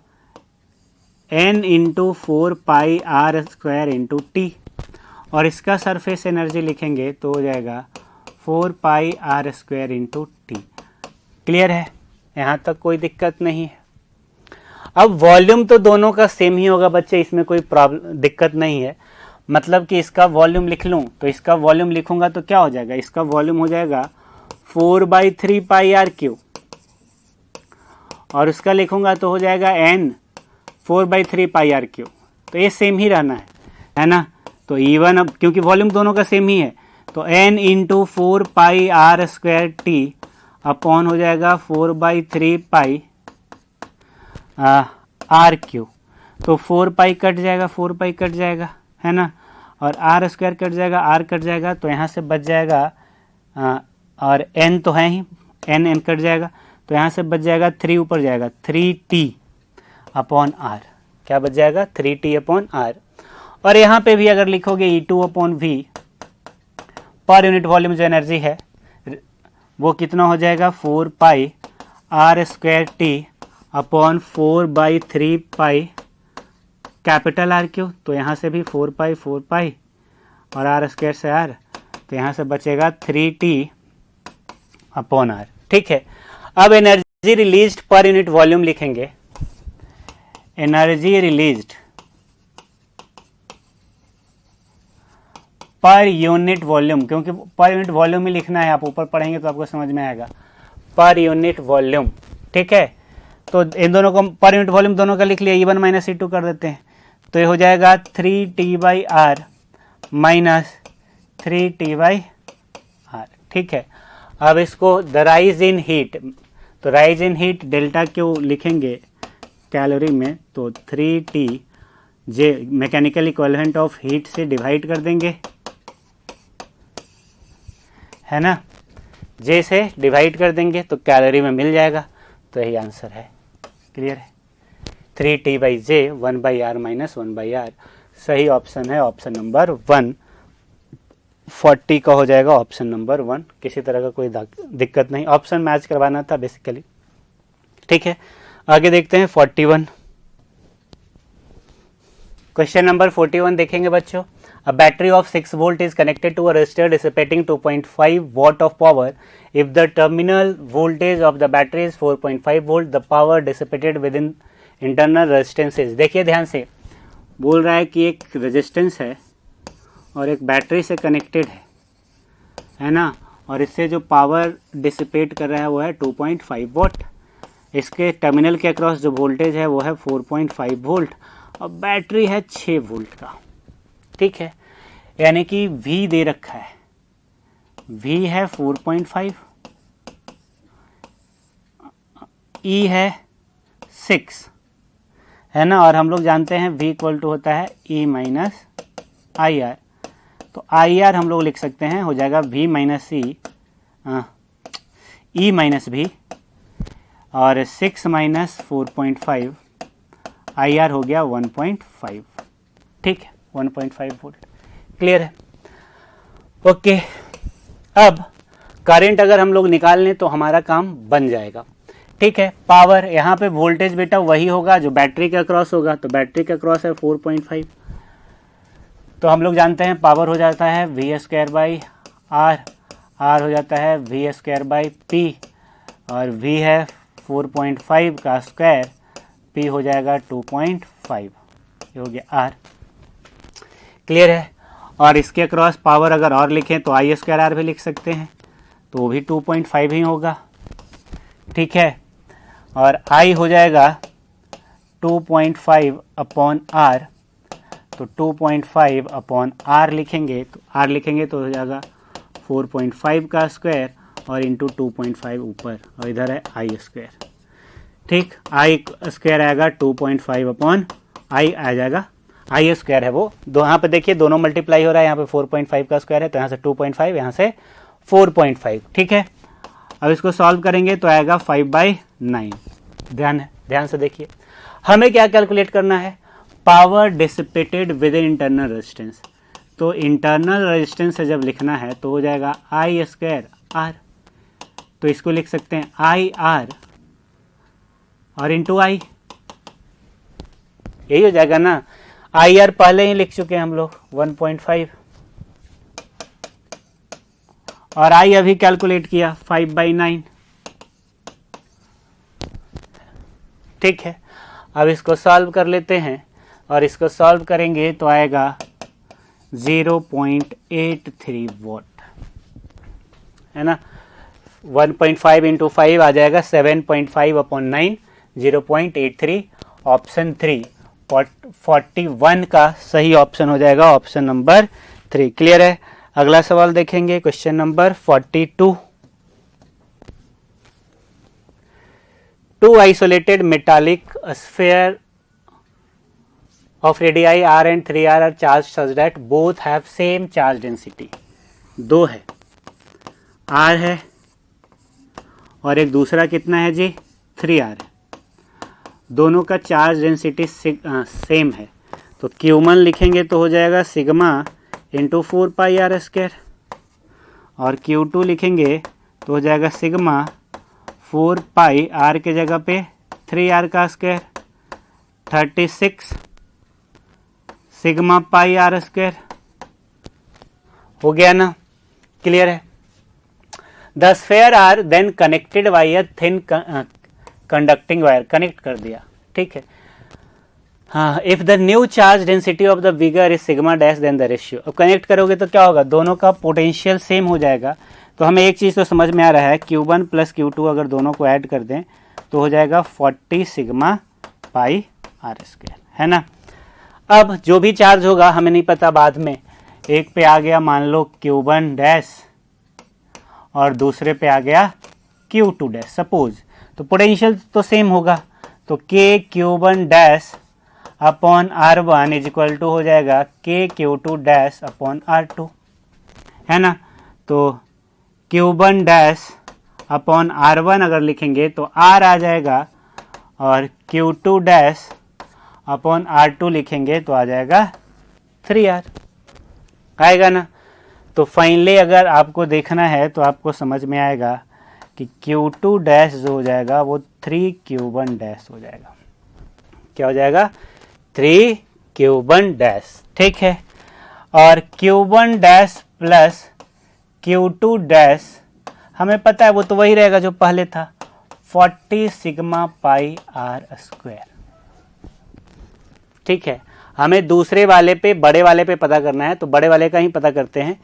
n into 4πr² into T, और इसका सरफेस एनर्जी लिखेंगे तो हो जाएगा 4πr² इंटू टी। क्लियर है, यहाँ तक कोई दिक्कत नहीं है। अब वॉल्यूम तो दोनों का सेम ही होगा बच्चे, इसमें कोई प्रॉब्लम दिक्कत नहीं है। मतलब कि इसका वॉल्यूम लिख लूँ तो इसका वॉल्यूम लिखूंगा तो क्या हो जाएगा, इसका वॉल्यूम हो जाएगा 4/3πr³ और उसका लिखूंगा तो हो जाएगा n 4/3πr³। तो ये सेम ही रहना है ना। तो E1 अब क्योंकि वॉल्यूम दोनों का सेम ही है तो n इंटू 4πr² अपॉन हो जाएगा 4/3πr³। तो 4π कट जाएगा, 4π कट जाएगा, है ना, और r² कट जाएगा, r कट जाएगा, तो यहाँ से बच जाएगा और n तो है ही, n कट जाएगा, तो यहाँ से बच जाएगा 3 ऊपर जाएगा 3t अपॉन r। क्या बच जाएगा 3t अपॉन r। और यहाँ पे भी अगर लिखोगे E2 अपॉन v पर यूनिट वॉल्यूम जो एनर्जी है वो कितना हो जाएगा 4πr²t अपॉन 4/3π कैपिटल R³। तो यहाँ से भी 4π 4π और r² से r, तो यहाँ से बचेगा 3t अपॉन r। ठीक है। अब energy released per unit volume लिखेंगे। Energy released per unit volume, क्योंकि पर यूनिट वॉल्यूम ही लिखना है, आप ऊपर पढ़ेंगे तो आपको समझ में आएगा, पर यूनिट वॉल्यूम। ठीक है। तो इन दोनों को पर यूनिट वॉल्यूम दोनों का लिख लिया, E1 माइनस E2 कर देते हैं, तो ये हो जाएगा 3t/r माइनस 3t/r। ठीक है। अब इसको द राइज इन हीट, तो rise in heat delta Q लिखेंगे कैलोरी में, तो 3t J mechanical equivalent of heat से डिवाइड कर देंगे, है ना, जे से डिवाइड कर देंगे तो कैलोरी में मिल जाएगा। तो यही आंसर है। क्लियर है। 3t/j 1/r माइनस 1/r सही ऑप्शन है, ऑप्शन नंबर 1। 40 का हो जाएगा ऑप्शन नंबर 1। किसी तरह का कोई दिक्कत नहीं, ऑप्शन मैच करवाना था बेसिकली। ठीक है। आगे देखते हैं 41। क्वेश्चन नंबर 41 देखेंगे बच्चों। A battery of 6 volt is connected to a resistor dissipating 2.5 watt of power. If the terminal voltage of the battery is 4.5 volt, the power dissipated within internal resistance is। देखिए ध्यान से, बोल रहा है कि एक रेजिस्टेंस है और एक बैटरी से कनेक्टेड है ना, और इससे जो पावर डिसिपेट कर रहा है वो है 2.5 वोल्ट। इसके टर्मिनल के अक्रॉस जो वोल्टेज है वो है 4.5 वोल्ट और बैटरी है 6 वोल्ट का। ठीक है। यानी कि V दे रखा है, V है 4.5, E है 6, है ना, और हम लोग जानते हैं V इक्वल टू होता है E माइनस IR। तो IR हम लोग लिख सकते हैं, हो जाएगा V minus E minus V, और 6 माइनस 4.5 IR हो गया 1.5। ठीक है, 1.5 वोल्ट। क्लियर है। ओके। अब करंट अगर हम लोग निकाल लें तो हमारा काम बन जाएगा। ठीक है। पावर, यहाँ पे वोल्टेज बेटा वही होगा जो बैटरी के अक्रॉस होगा, तो बैटरी के अक्रॉस है 4.5, तो हम लोग जानते हैं पावर हो जाता है V²/R, R हो जाता है V²/P, और V है 4.5 का स्क्वायर, P हो जाएगा 2.5, ये हो गया R। क्लियर है। और इसके अक्रॉस पावर अगर और लिखें तो I²R भी लिख सकते हैं, तो वो भी 2.5 ही होगा। ठीक है। और I हो जाएगा 2.5 अपॉन R, तो 2.5 अपॉन R लिखेंगे तो हो जाएगा 4.5 का स्क्वायर और इंटू 2.5 ऊपर, और इधर है आई स्क्वायर। ठीक, आई स्क्वायर आएगा 2.5 अपॉन आई आ जाएगा, आई स्क्वायर है वो दो, यहाँ पे देखिए दोनों मल्टीप्लाई हो रहा है, यहाँ पे 4.5 का स्क्वायर है तो यहाँ से 2.5, यहाँ से 4.5। ठीक है, अब इसको सॉल्व करेंगे तो आएगा 5/9। ध्यान से देखिए, हमें क्या कैलकुलेट करना है, power dissipated with in internal resistance. तो इंटरनल रेजिस्टेंस से जब लिखना है तो हो जाएगा आई स्क्वायर आर, तो इसको लिख सकते हैं आई आर और इंटू आई, यही हो जाएगा ना। आई आर पहले ही लिख चुके हैं हम लोग 1.5, और आई अभी कैलकुलेट किया 5/9। ठीक है, अब इसको सॉल्व कर लेते हैं, और इसको सॉल्व करेंगे तो आएगा 0.83 वॉट, है ना। 1.5 इंटू 5 आ जाएगा 7.5 अपॉन 9, 0.83। ऑप्शन 3 41 का सही ऑप्शन हो जाएगा, ऑप्शन नंबर 3। क्लियर है। अगला सवाल देखेंगे, question number 42। Two isolated metallic sphere of radii r and 3r are charged such that both have same charge density। दो है, r है और एक दूसरा कितना है जी, 3r है। दोनों का चार्ज डेंसिटी सेम है, तो Q1 लिखेंगे तो हो जाएगा सिग्मा इंटू 4πr², और Q2 लिखेंगे तो हो जाएगा सिग्मा 4π r के जगह पे 3r का square, 36 sigma pi r square. हो गया ना, क्लियर है। The sphere are then connected by a thin conducting wire, connect कर दिया। ठीक है, हाँ, if the new charge density of the bigger is sigma dash then the ratio. अब कनेक्ट करोगे तो क्या होगा, दोनों का पोटेंशियल सेम हो जाएगा। तो हमें एक चीज़ तो समझ में आ रहा है, Q1 प्लस Q2 अगर दोनों को ऐड कर दें तो हो जाएगा 40 सिग्मा पाई r स्क्वायर, है ना। अब जो भी चार्ज होगा हमें नहीं पता, बाद में एक पे आ गया मान लो Q1 डैश और दूसरे पे आ गया Q2 डैश सपोज, तो पोटेंशियल तो सेम होगा, तो K Q1 dash upon R1 is equal to हो जाएगा K Q2 dash upon R2, है ना। तो Q1 डैश अपॉन R1 अगर लिखेंगे तो R आ जाएगा, और Q2 डैश अपॉन R2 लिखेंगे तो आ जाएगा 3R, आएगा ना। तो फाइनली अगर आपको देखना है तो आपको समझ में आएगा कि Q2 डैश जो हो जाएगा वो 3Q1 डैश हो जाएगा। क्या हो जाएगा, 3Q1 डैश। ठीक है, और Q1 dash plus Q2 dash हमें पता है वो तो वही रहेगा जो पहले था, 40 सिग्मा पाई r स्क्वायर। ठीक है, हमें दूसरे वाले पे, बड़े वाले पे पता करना है, तो बड़े वाले का ही पता करते हैं।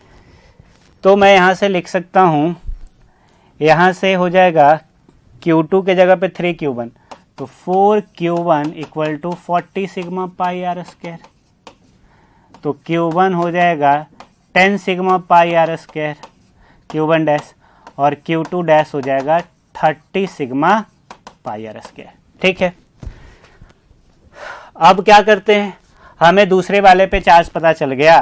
तो मैं यहाँ से लिख सकता हूँ, यहाँ से हो जाएगा Q2 के जगह पे 3Q1, तो 4Q1 equal to 40 sigma pi r square. तो Q1 हो जाएगा 10 sigma pi r square Q1 dash, और Q2 डैश हो जाएगा 30 सिग्मा पाई r स्क्वायर। ठीक है, अब क्या करते हैं, हमें दूसरे वाले पे चार्ज पता चल गया,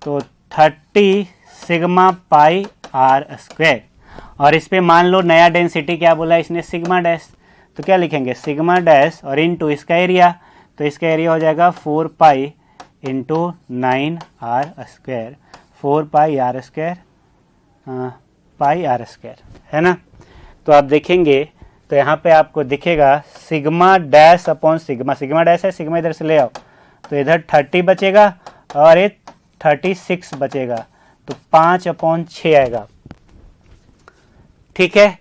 तो 30 सिग्मा पाई r स्क्वायर, और इस पे मान लो नया डेंसिटी क्या बोला इसने, सिग्मा डैश, तो क्या लिखेंगे सिग्मा डैश और इनटू इसका एरिया, तो इसका एरिया हो जाएगा 4 पाई इंटू 9r स्क्वायर, 4 पाई r square pi r square, है ना। तो आप देखेंगे तो यहाँ पे आपको दिखेगा sigma dash upon sigma, sigma dash है, सिग्मा इधर से ले आओ तो इधर 30 बचेगा और ये 36 बचेगा, तो 5/6 आएगा। ठीक है,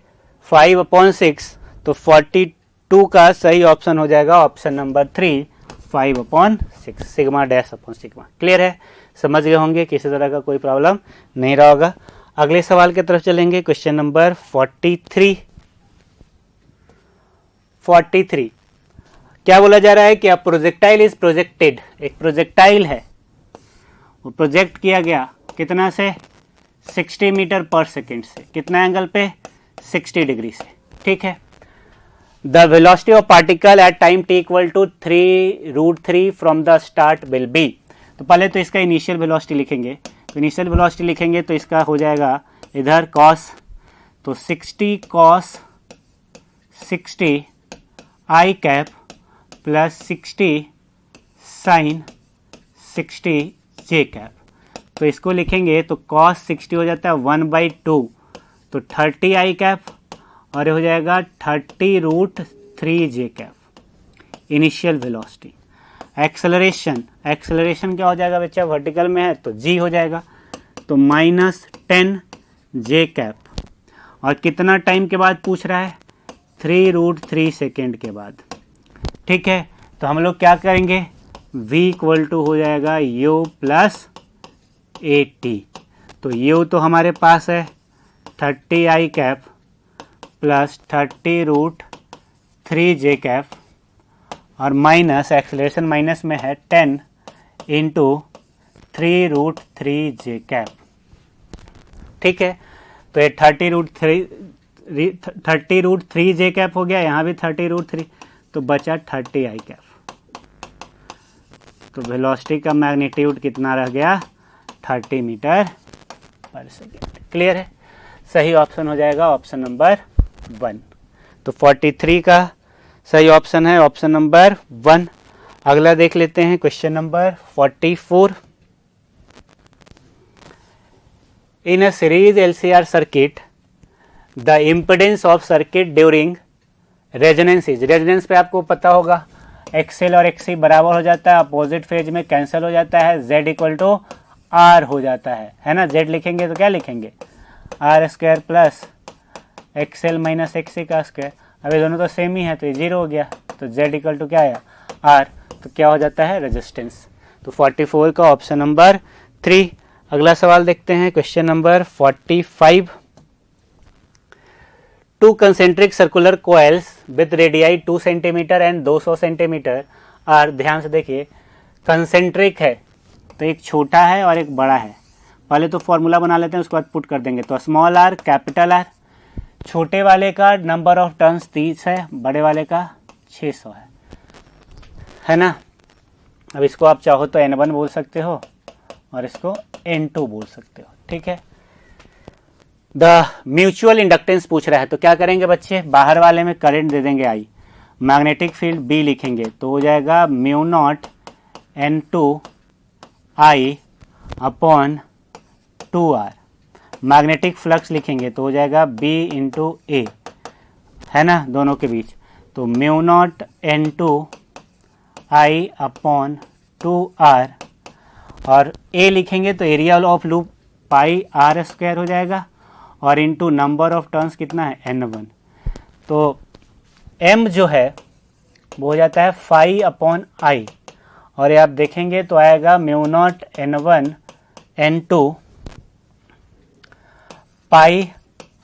5/6, तो 42 का सही ऑप्शन हो जाएगा option number 3, 5/6 sigma dash upon sigma. Clear है, समझ गए होंगे, किसी तरह का कोई प्रॉब्लम नहीं रहा होगा। अगले सवाल की तरफ चलेंगे, क्वेश्चन नंबर 43। क्या बोला जा रहा है कि अ प्रोजेक्टाइल इज प्रोजेक्टेड, एक प्रोजेक्टाइल है वो प्रोजेक्ट किया गया कितना से, 60 मीटर पर सेकेंड से, कितना एंगल पे, 60 डिग्री से, ठीक है। The velocity of particle at time t equal to 3√3 from the start will be. तो पहले तो इसका इनिशियल वेलोसिटी लिखेंगे, तो इनिशियल वेलोसिटी लिखेंगे तो इसका हो जाएगा इधर कॉस, तो 60 कॉस 60 आई कैप प्लस 60 साइन 60 जे कैप। तो इसको लिखेंगे तो कॉस 60 हो जाता है 1/2, तो 30 आई कैप और ये हो जाएगा 30√3 जे कैप इनिशियल वेलोसिटी। एक्सेलरेशन क्या हो जाएगा बच्चा, वर्टिकल में है तो जी हो जाएगा, तो -10 जे कैप, और कितना टाइम के बाद पूछ रहा है, 3√3 सेकेंड के बाद, ठीक है। तो हम लोग क्या करेंगे, v इक्वल टू हो जाएगा u प्लस AT। तो u तो हमारे पास है 30 आई कैप प्लस 30√3 जे कैप, और माइनस एक्सेलरेशन माइनस में है 10 इंटू 3√3 जे कैप, ठीक है। तो ये 30√3 जे कैप हो गया, यहाँ भी 30√3, तो बचा 30 आई कैप। तो वेलोसिटी का मैग्नीट्यूड कितना रह गया, 30 मीटर पर सेकेंड। क्लियर है, सही ऑप्शन हो जाएगा ऑप्शन नंबर 1। तो 43 का सही ऑप्शन है ऑप्शन नंबर 1। अगला देख लेते हैं question number 44। In a series LCR circuit the impedance of circuit during resonance is, resonance पे आपको पता होगा XL और XC बराबर हो जाता है, अपोजिट फेज में कैंसिल हो जाता है, Z इक्वल टू R हो जाता है ना। Z लिखेंगे तो क्या लिखेंगे, R² plus XL minus XC का स्क्वायर। अब ये दोनों तो सेम ही है तो ये 0 हो गया, तो Z इक्वल टू क्या आया, R, तो क्या हो जाता है, रेजिस्टेंस। तो 44 का ऑप्शन नंबर 3। अगला सवाल देखते हैं question number 45। Two concentric circular coils with radii 2 centimetre and 200 centimetre are, ध्यान से देखिए कंसेंट्रिक है तो एक छोटा है और एक बड़ा है। पहले तो फॉर्मूला बना लेते हैं, उसके बाद पुट कर देंगे। तो स्मॉल आर कैपिटल आर, छोटे वाले का नंबर ऑफ टर्न्स 30 है, बड़े वाले का 600 है ना। अब इसको आप चाहो तो N1 बोल सकते हो और इसको N2 बोल सकते हो, ठीक है। द म्यूचुअल इंडक्टेंस पूछ रहा है, तो क्या करेंगे बच्चे, बाहर वाले में करंट दे देंगे I, मैग्नेटिक फील्ड B लिखेंगे तो हो जाएगा μ0 N2 I upon 2R। Magnetic flux लिखेंगे तो हो जाएगा B इंटू A, है ना, दोनों के बीच, तो μ0 N2 I अपॉन 2R, और A लिखेंगे तो area of loop pi R² हो जाएगा, और इंटू नंबर ऑफ टर्न्स कितना है, N1। तो M जो है वो हो जाता है फाई अपॉन I, और ये आप देखेंगे तो आएगा μ0 N1 N2 पाई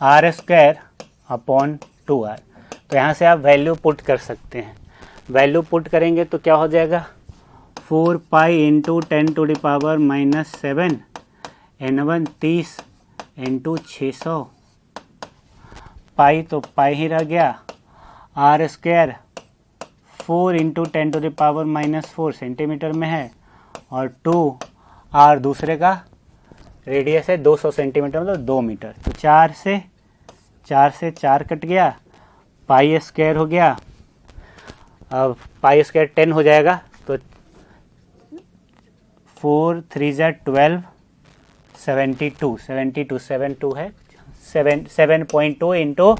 R² अपॉन 2R। तो यहाँ से आप वैल्यू पुट कर सकते हैं, वैल्यू पुट करेंगे तो क्या हो जाएगा, 4 पाई इंटू 10⁻⁻7 N1 30 इंटू 600 पाई, तो पाई ही रह गया, R² 4 इंटू 10⁻⁻4 सेंटीमीटर में है, और 2R दूसरे का रेडियस है 200 सेंटीमीटर, मतलब 2 मीटर। तो 4 से 4 कट गया, पाई² हो गया, अब पाई² 10 हो जाएगा, तो 4 3 12 72 है 7.2 इंटू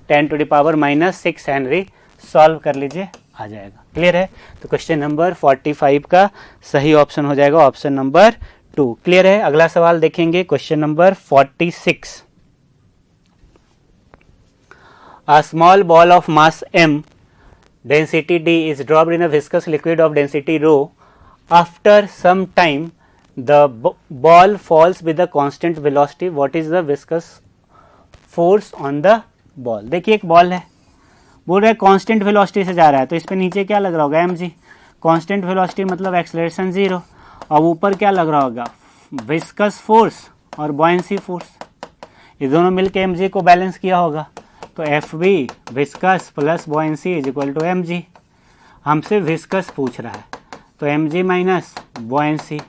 10⁻⁻6 हेनरी, सॉल्व कर लीजिए, आ जाएगा। क्लियर है, तो क्वेश्चन नंबर 45 का सही ऑप्शन हो जाएगा ऑप्शन नंबर 2। क्लियर है, अगला सवाल देखेंगे question number 46। A small ball of mass m, density d is dropped in a viscous liquid of density rho. After some time, the ball falls with a constant velocity. What is the viscous force on the ball? देखिए एक बॉल है, बोल रहा है कांस्टेंट वेलोसिटी से जा रहा है, तो इस पे नीचे क्या लग रहा होगा, mg। कांस्टेंट वेलोसिटी मतलब एक्सेलरेशन 0, अब ऊपर क्या लग रहा होगा, विस्कस फोर्स और बॉयंसी फोर्स, ये दोनों मिलके mg को बैलेंस किया होगा। तो Fb viscous plus buoyancy is equal to mg। हमसे विस्कस पूछ रहा है तो mg माइनस बॉयंसी,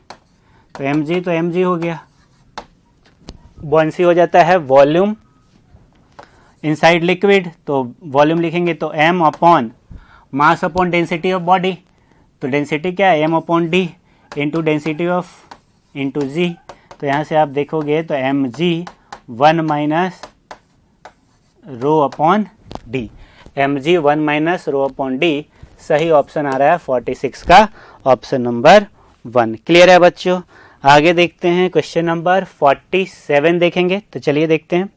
तो mg हो गया, बॉयंसी हो जाता है वॉल्यूम इनसाइड लिक्विड, तो वॉल्यूम लिखेंगे तो m upon mass upon density of body, तो डेंसिटी क्या है m upon d into density of into g. तो यहाँ से आप देखोगे तो mg 1 minus rho upon d, mg 1 minus rho upon D, सही ऑप्शन आ रहा है 46 का ऑप्शन नंबर 1। क्लियर है बच्चों? आगे देखते हैं क्वेश्चन नंबर 47 देखेंगे, तो चलिए देखते हैं।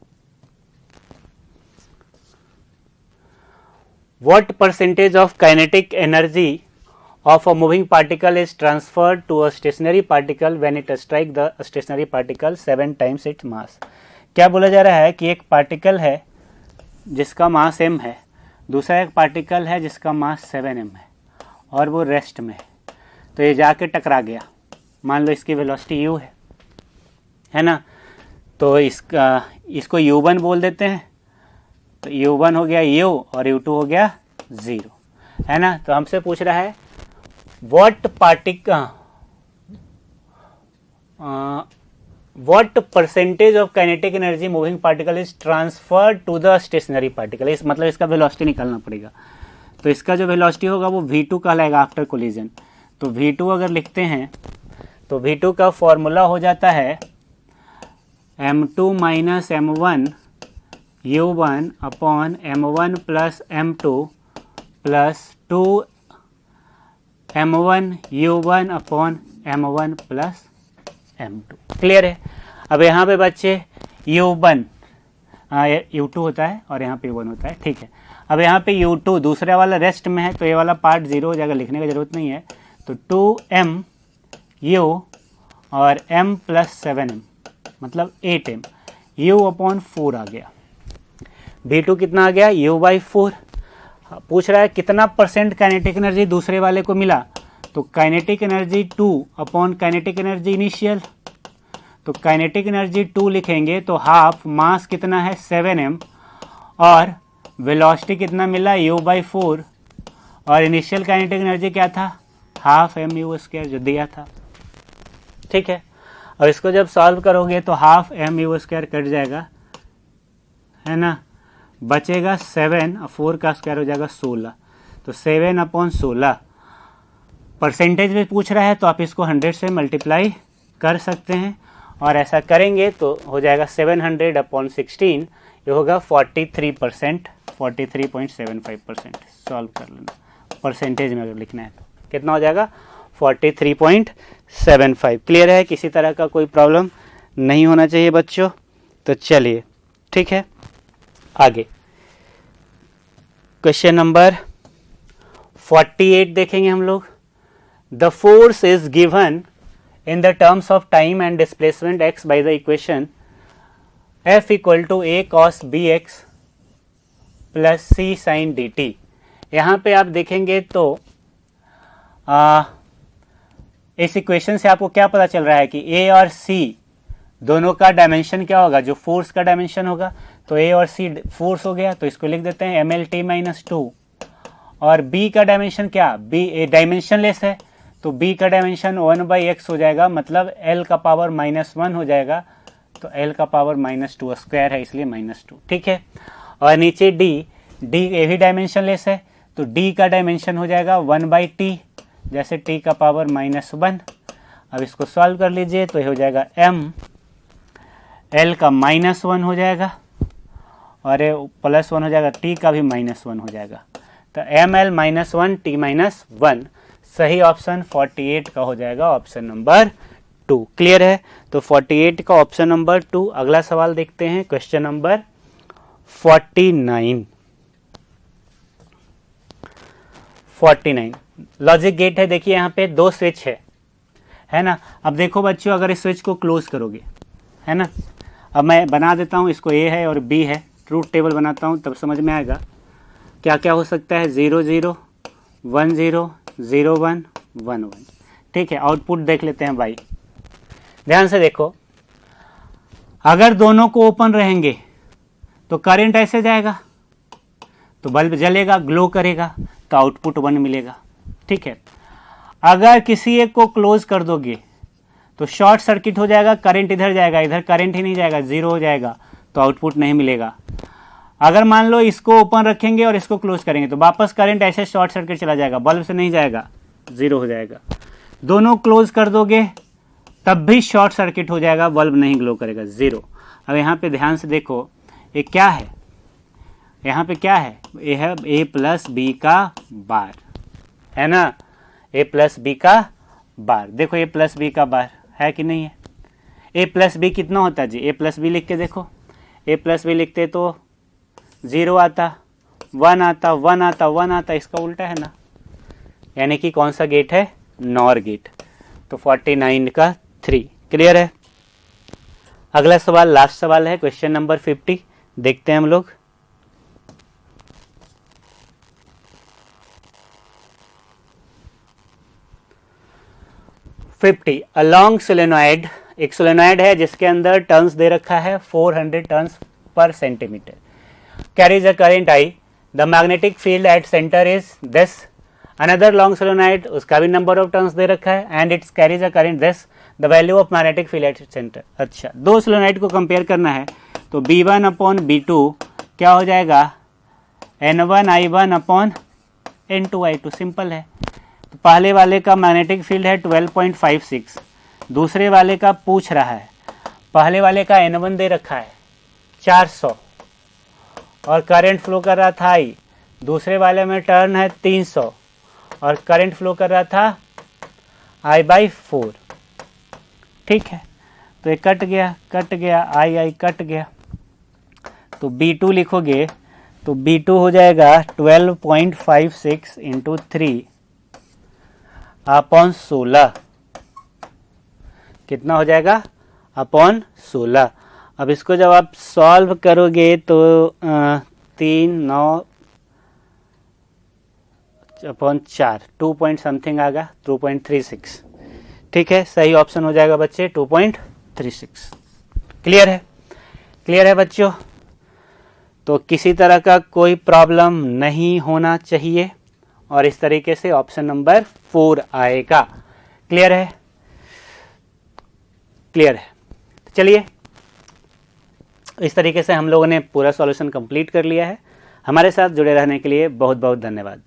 What percentage of kinetic energy of a moving particle is transferred to a stationary particle when it strikes the stationary particle 7 times its mass? क्या बोला जा रहा है कि एक पार्टिकल है जिसका मास m है, दूसरा एक पार्टिकल है जिसका मास 7m है और वो रेस्ट में तो ये जाके टकरा गया। मान लो इसकी वेलोसिटी u है ना, तो इसको u1 बोल देते हैं, तो u1 हो गया u और u2 हो गया 0, है ना। तो हमसे पूछ रहा है what percentage of kinetic energy moving particle is transferred to the stationary particle, इस मतलब इसका वेलोसिटी निकालना पड़ेगा। तो इसका जो वेलोसिटी होगा वो v2 कहलाएगा आफ्टर कोलिजन। तो v2 अगर लिखते हैं तो v2 का फॉर्मूला हो जाता है m2 minus m1 u1 upon m1 plus m2 plus 2 m1 u1 upon m1 plus m2। Clear है? अब यहाँ पे बच्चे u1 u2 होता है और यहाँ पे u1 होता है, ठीक है। अब यहाँ पे u2 दूसरा वाला रेस्ट में है तो ये वाला पार्ट 0 हो जाएगा, लिखने की जरूरत नहीं है। तो 2m u और m प्लस 7m मतलब 8m, u अपॉन 4 आ गया। v2 कितना आ गया? u by 4। पूछ रहा है कितना परसेंट काइनेटिक एनर्जी दूसरे वाले को मिला, तो kinetic energy 2 upon kinetic energy initial, तो काइनेटिक एनर्जी 2 लिखेंगे तो हाफ, मास कितना है 7m और वेलोसिटी कितना मिला u बाई 4 और इनिशियल काइनेटिक एनर्जी क्या था? हाफ mu स्क्वायर जो दिया था, ठीक है। और इसको जब सॉल्व करोगे तो हाफ mu स्क्वायर कट जाएगा, है ना, बचेगा 7 और 4 का स्क्वायर हो जाएगा 16, तो 7 अपॉन 16 परसेंटेज में पूछ रहा है तो आप इसको 100 से मल्टीप्लाई कर सकते हैं और ऐसा करेंगे तो हो जाएगा 700 अपॉन 16, ये होगा 43%, 43.75%। सॉल्व कर लेना, परसेंटेज में अगर लिखना है तो कितना हो जाएगा 43.75। क्लियर है? किसी तरह का कोई प्रॉब्लम नहीं होना चाहिए बच्चों। तो चलिए ठीक है, आगे क्वेश्चन नंबर 48 देखेंगे हम लोग। The force is given in the terms of time and displacement x by the equation F equal to a cos bx plus c sin dt। यहाँ पे आप देखेंगे तो इस इक्वेशन से आपको क्या पता चल रहा है कि a और c दोनों का डायमेंशन क्या होगा, जो फोर्स का डायमेंशन होगा। तो a और c फोर्स हो गया तो इसको लिख देते हैं mlt माइनस 2, और b का डायमेंशन क्या, b डायमेंशन लेस है तो b का डायमेंशन 1/x हो जाएगा, मतलब l का पावर -1 हो जाएगा, तो l का पावर -2 स्क्वायर है इसलिए -2, ठीक है। और नीचे d ये भी डायमेंशन लेस है तो d का डायमेंशन हो जाएगा 1/t, जैसे t का पावर -1। अब इसको सॉल्व कर लीजिए तो ये हो जाएगा m, l का -1 हो जाएगा और ये +1 हो जाएगा, t का भी -1 हो जाएगा, तो ml -1 t -1, सही ऑप्शन 48 का हो जाएगा, ऑप्शन नंबर 2। क्लियर है? तो 48 का ऑप्शन नंबर 2। अगला सवाल देखते हैं, क्वेश्चन नंबर 49। लॉजिक गेट है, देखिए यहाँ पे 2 स्विच है ना। अब देखो बच्चों, अगर इस स्विच को क्लोज करोगे, है ना, अब मैं बना देता हूँ, इसको A है और B है, ट्रूथ टेबल बनाता हूँ तब समझ में आएगा क्या क्या हो सकता है। 0 0 1 0 0 1 1 1, ठीक है। आउटपुट देख लेते हैं भाई, ध्यान से देखो। अगर दोनों को ओपन रहेंगे तो करंट ऐसे जाएगा, तो बल्ब जलेगा, ग्लो करेगा, तो आउटपुट 1 मिलेगा। ठीक है। अगर किसी एक को क्लोज कर दोगे तो शॉर्ट सर्किट हो जाएगा, करंट इधर जाएगा, इधर करंट ही नहीं जाएगा, 0 हो जाएगा, तो आउटपुट नहीं मिलेगा। अगर मान लो इसको ओपन रखेंगे और इसको क्लोज करेंगे तो वापस करंट ऐसे शॉर्ट सर्किट चला जाएगा, बल्ब से नहीं जाएगा, 0 हो जाएगा। दोनों क्लोज कर दोगे तब भी शॉर्ट सर्किट हो जाएगा, बल्ब नहीं ग्लो करेगा, 0। अब यहाँ पे ध्यान से देखो, ये क्या है, यहाँ पे क्या है, ये है a प्लस बी का बार, है ना, a प्लस बी का बार। देखो a प्लस बी का बार है कि नहीं है। a प्लस बी कितना होता है जी, a प्लस बी लिख के देखो, a प्लस बी लिखते तो 0 आता, 1 आता, 1 आता, 1 आता, इसका उल्टा है ना, यानी कि कौन सा गेट है, नॉर गेट। तो 49 का 3। क्लियर है। अगला सवाल, लास्ट सवाल है, क्वेश्चन नंबर 50, देखते हैं हम लोग। अ लॉन्ग सोलेनॉइड, एक सोलेनॉइड है जिसके अंदर टर्न्स दे रखा है 400 turns per centimetre, carries a current I, the magnetic field at centre is this. Another long solenoid, उसका भी नंबर ऑफ टर्न्स दे रखा है, and it's carries a current this, the value of magnetic field at centre. अच्छा, दो सोलेनॉइड को कंपेयर करना है, तो B1 अपॉन B2 क्या हो जाएगा, N1 I1 upon N2 I2, simple है। तो पहले वाले का मैग्नेटिक फील्ड है 12.56, दूसरे वाले का पूछ रहा है, पहले वाले का N1 दे रखा है 400 और करंट फ्लो कर रहा था I, दूसरे वाले में टर्न है 300 और करंट फ्लो कर रहा था I/4। ठीक है, तो ये कट गया, कट गया, I कट गया, तो B2 लिखोगे तो B2 हो जाएगा 12.56 इंटू 3 अपॉन 16, कितना हो जाएगा, अपॉन 16। अब इसको जब आप सॉल्व करोगे तो 3 9 अपॉन 4, 2 पॉइंट समथिंग आएगा, 2.36। ठीक है, सही ऑप्शन हो जाएगा बच्चे 2.36। क्लियर है, क्लियर है बच्चों। तो किसी तरह का कोई प्रॉब्लम नहीं होना चाहिए और इस तरीके से ऑप्शन नंबर 4 आएगा। क्लियर है, क्लियर है। चलिए, इस तरीके से हम लोगों ने पूरा सॉल्यूशन कंप्लीट कर लिया है। हमारे साथ जुड़े रहने के लिए बहुत बहुत धन्यवाद।